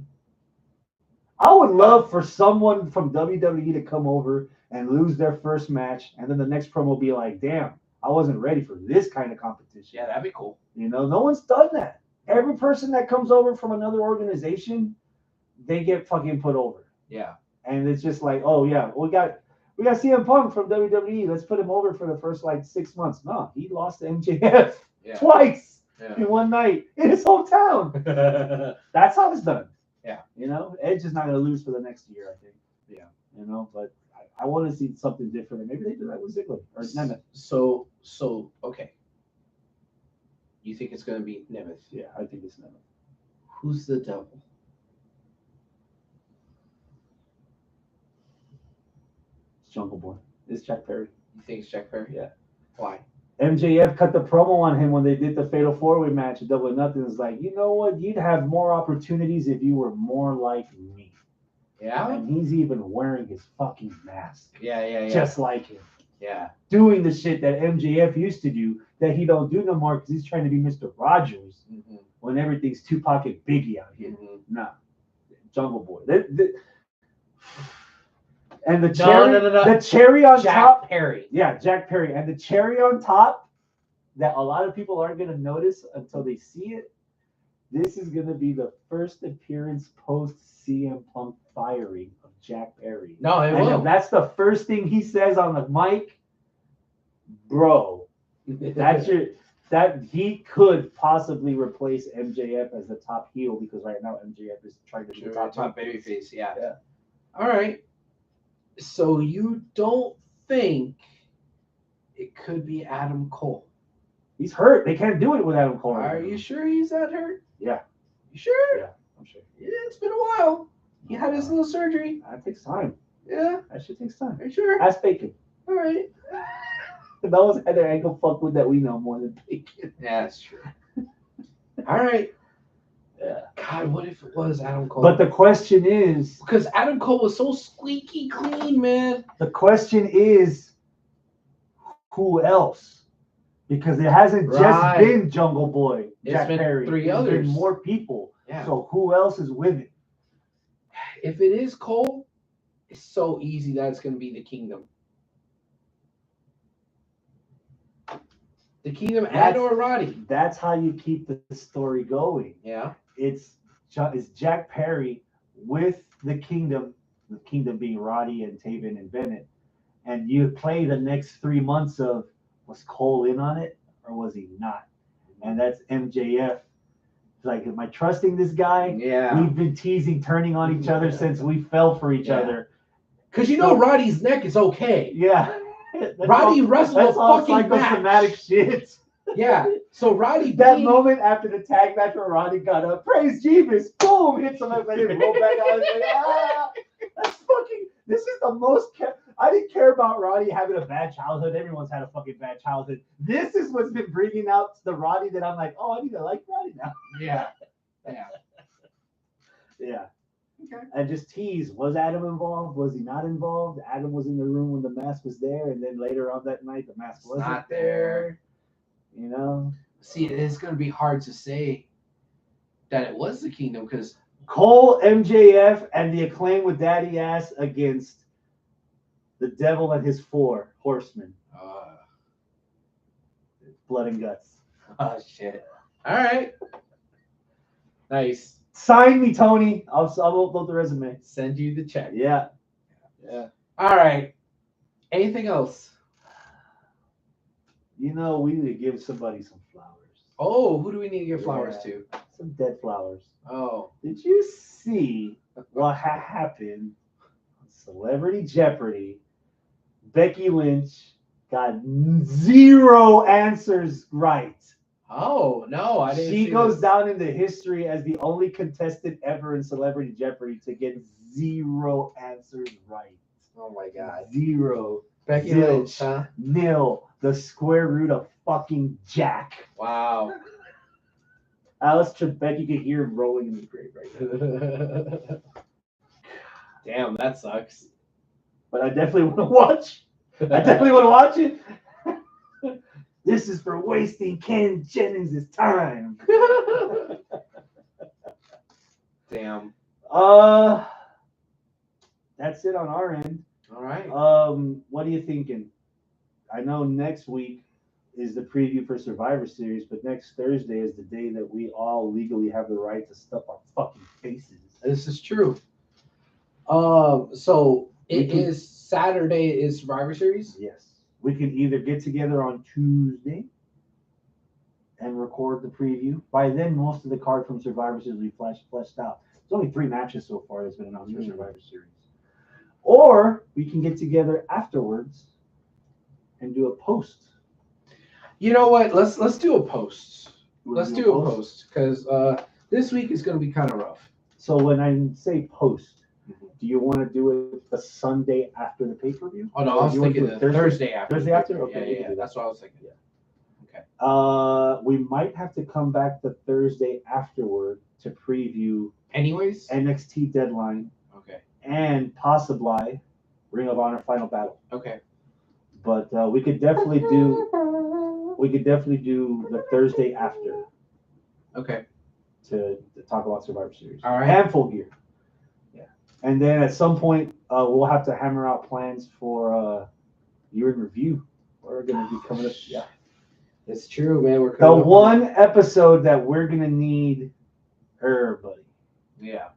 would love for someone from WWE to come over and lose their first match, and then the next promo be like, "Damn, I wasn't ready for this kind of competition." Yeah, that'd be cool. You know, no one's done that. Every person that comes over from another organization, they get fucking put over. Yeah. And it's just like, oh yeah, we got CM Punk from WWE. Let's put him over for the first like 6 months. No, he lost to MJF twice in one night in his hometown. That's how it's done. Yeah. You know, Edge is not going to lose for the next year, I think. Yeah. You know, but I want to see something different. And maybe they do that with Ziggler or Nemeth. So okay. You think it's going to be Nemeth? Yeah, I think it's Nemeth. Who's the devil? It's Jungle Boy. It's Jack Perry. You think it's Jack Perry? Yeah. Why? MJF cut the promo on him when they did the Fatal 4-Way match at Double or Nothing. It's like, you know what? You'd have more opportunities if you were more like me. Yeah. And he's even wearing his fucking mask. Yeah. Just like him. Yeah. Doing the shit that MJF used to do that he don't do no more because he's trying to be Mr. Rogers when everything's Tupac and Biggie out here. Nah. Jungle Boy. And the cherry, the cherry on top. Perry. Yeah, Jack Perry. And the cherry on top that a lot of people aren't going to notice until they see it. This is going to be the first appearance post CM Punk firing of Jack Perry. No, it will. If that's the first thing he says on the mic, bro. That he could possibly replace MJF as the top heel because right now MJF is trying to be the top babyface. Yeah. All right. So you don't think it could be Adam Cole? He's hurt. They can't do it with Adam Cole. Are you sure he's that hurt? Yeah. You sure? Yeah, I'm sure. Yeah, it's been a while. He had his little surgery. That takes time. Yeah. That shit takes time. Are you sure? Ask Bacon. All right. Those had their ankle fucked with that we know more than Bacon. Yeah, that's true. All right. Yeah. God, what if it was Adam Cole? But the question is, because Adam Cole was so squeaky clean, man. The question is, who else? Because it hasn't just been Jungle Boy, Jack Perry. Three There's others. been more people. Yeah. So who else is with it? If it is Cole, it's so easy that it's going to be the Kingdom. The Kingdom and or Roddy. That's how you keep the story going. Yeah. It's Jack Perry with the Kingdom being Roddy and Taven and Bennett. And you play the next 3 months of, was Cole in on it or was he not? And that's MJF. It's like, am I trusting this guy? Yeah. We've been teasing, turning on each other since we fell for each other. Because you know Roddy's neck is okay. Yeah. Roddy wrestled a fucking psychosomatic shit. Yeah. So Roddy that moment after the tag match where Roddy got up, praise Jeebus, boom, hits him and let him roll back out. Like, that's fucking. This is the most. I didn't care about Roddy having a bad childhood. Everyone's had a fucking bad childhood. This is what's been bringing out the Roddy that I'm like, oh, I need to like Roddy now. Yeah. Okay. And just tease. Was Adam involved? Was he not involved? Adam was in the room when the mask was there, and then later on that night, the mask wasn't not there. You know? See, it's going to be hard to say that it was the Kingdom because Cole, MJF, and the Acclaim with Daddy Ass against the Devil and his 4 horsemen. Blood and guts. Oh, shit. All right. Nice. Sign me, Tony. I'll upload the resume. Send you the check. Yeah. All right. Anything else? You know, we need to give somebody some flowers. Oh, who do we need to give flowers to? Some dead flowers. Oh. Did you see what happened on Celebrity Jeopardy. Becky Lynch got 0 answers right. Oh no, I didn't. She see goes this. down into history as the only contestant ever in Celebrity Jeopardy to get 0 answers right. Oh my god. 0. Becky Zilch. Lynch, huh? Nil. The square root of fucking Jack. Wow. Alice Trebek, you could hear him rolling in the grave right now. Damn, that sucks. But I definitely want to watch. I definitely want to watch it. This is for wasting Ken Jennings' time. Damn. That's it on our end. All right. What are you thinking? I know next week is the preview for Survivor Series, but next Thursday is the day that we all legally have the right to stuff our fucking faces. This is true. So it can- is Saturday is Survivor Series. Yes. We can either get together on Tuesday and record the preview. By then, most of the card from Survivor Series will be fleshed out. There's only 3 matches so far that's been announced for Survivor Series. Or we can get together afterwards and do a post. You know what? Let's do a post. You wanna Let's do a post because this week is going to be kind of rough. So when I say post, do you want to do it the Sunday after the pay-per-view? Oh no, I was thinking the Thursday after. Thursday after? Okay, we can yeah. do that. That's what I was thinking. Yeah. We might have to come back the Thursday afterward to preview Anyways. NXT Deadline Okay. and possibly Ring of Honor Final Battle. Okay. But we could definitely do the Thursday after Okay. to talk about Survivor Series. All right. And Full Gear. Yeah. And then at some point we'll have to hammer out plans for year in review. We're gonna be coming up. Yeah. It's true, man. We're The coming up on- one episode that we're gonna need everybody. Yeah.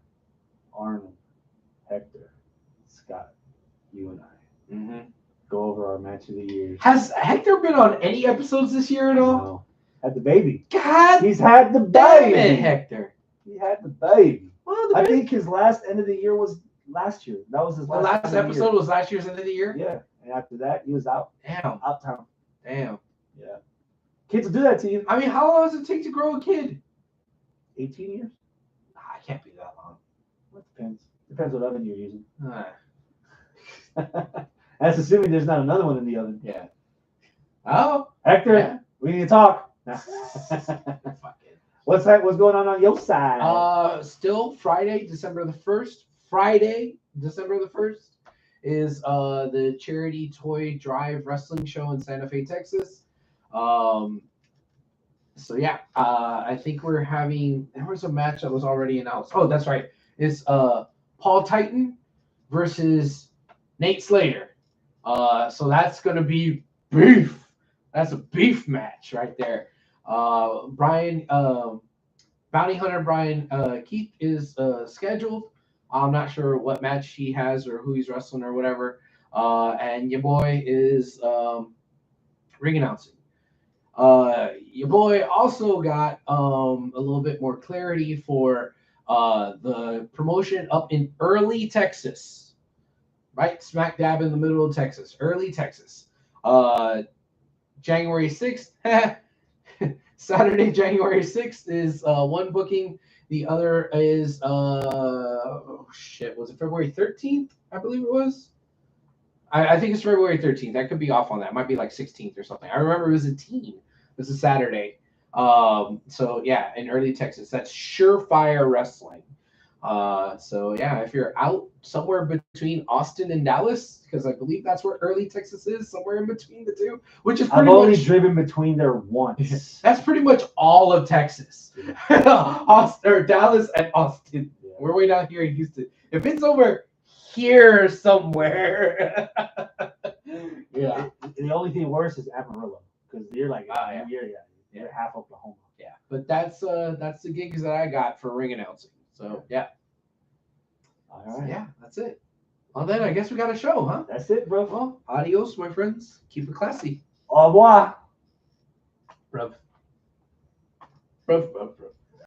Arnold, Hector, Scott, you and I. Mm-hmm. Go over our match of the year. Has Hector been on any episodes this year at all? No. Had the baby. God He's had the damn baby. it, Hector. He had the baby. Well, the I think his last end of the year was last year. That was his the last, last end of the episode was last year's end of the year. year. Yeah. And after that, he was out Damn. town. Damn. Yeah. Kids will do that to you. I mean, how long does it take to grow a kid? 18 years? Nah, I can't be that long. Well, it depends. Depends what oven you're using. Ah, That's assuming there's not another one in the oven. yeah. Oh. Hector, Yeah. we need to talk. Fuck it. What's going on your side? Still Friday, December the 1st. Friday, December the 1st is the charity toy drive wrestling show in Santa Fe, Texas. So yeah, I think we're having. There was a match that was already announced. Oh, that's right. It's Paul Titan versus Nate Slater. So that's gonna be beef. That's a beef match right there. Brian, Bounty Hunter Brian Keith is scheduled. I'm not sure what match he has or who he's wrestling or whatever. And your boy is ring announcing. Your boy also got a little bit more clarity for the promotion up in Early, Texas. Right? Smack dab in the middle of Texas. Early, Texas. January 6th. Saturday, January 6th is one booking. The other is, was it February 13th? I believe it was. I think it's February 13th. I could be off on that. It might be like 16th or something. I remember it was a teen. This is Saturday. So yeah, in Early, Texas. That's Surefire Wrestling. So yeah, if you're out somewhere between Austin and Dallas, because I believe that's where Early, Texas is, somewhere in between the two, which is I've pretty only much driven between there once. that's pretty much all of Texas. Austin or Dallas and Austin. Yeah. We're way down here in Houston. If it's over here somewhere, yeah. The only thing worse is Amarillo, because you're like, yeah. you're half Oklahoma. Yeah, but that's the gigs that I got for ring announcing. So yeah. All So, right. yeah, that's it. Well then, I guess we got a show, huh? That's it, bro. Well, adios, my friends. Keep it classy. Au revoir. Bruv. Bruv, bruv, bruv.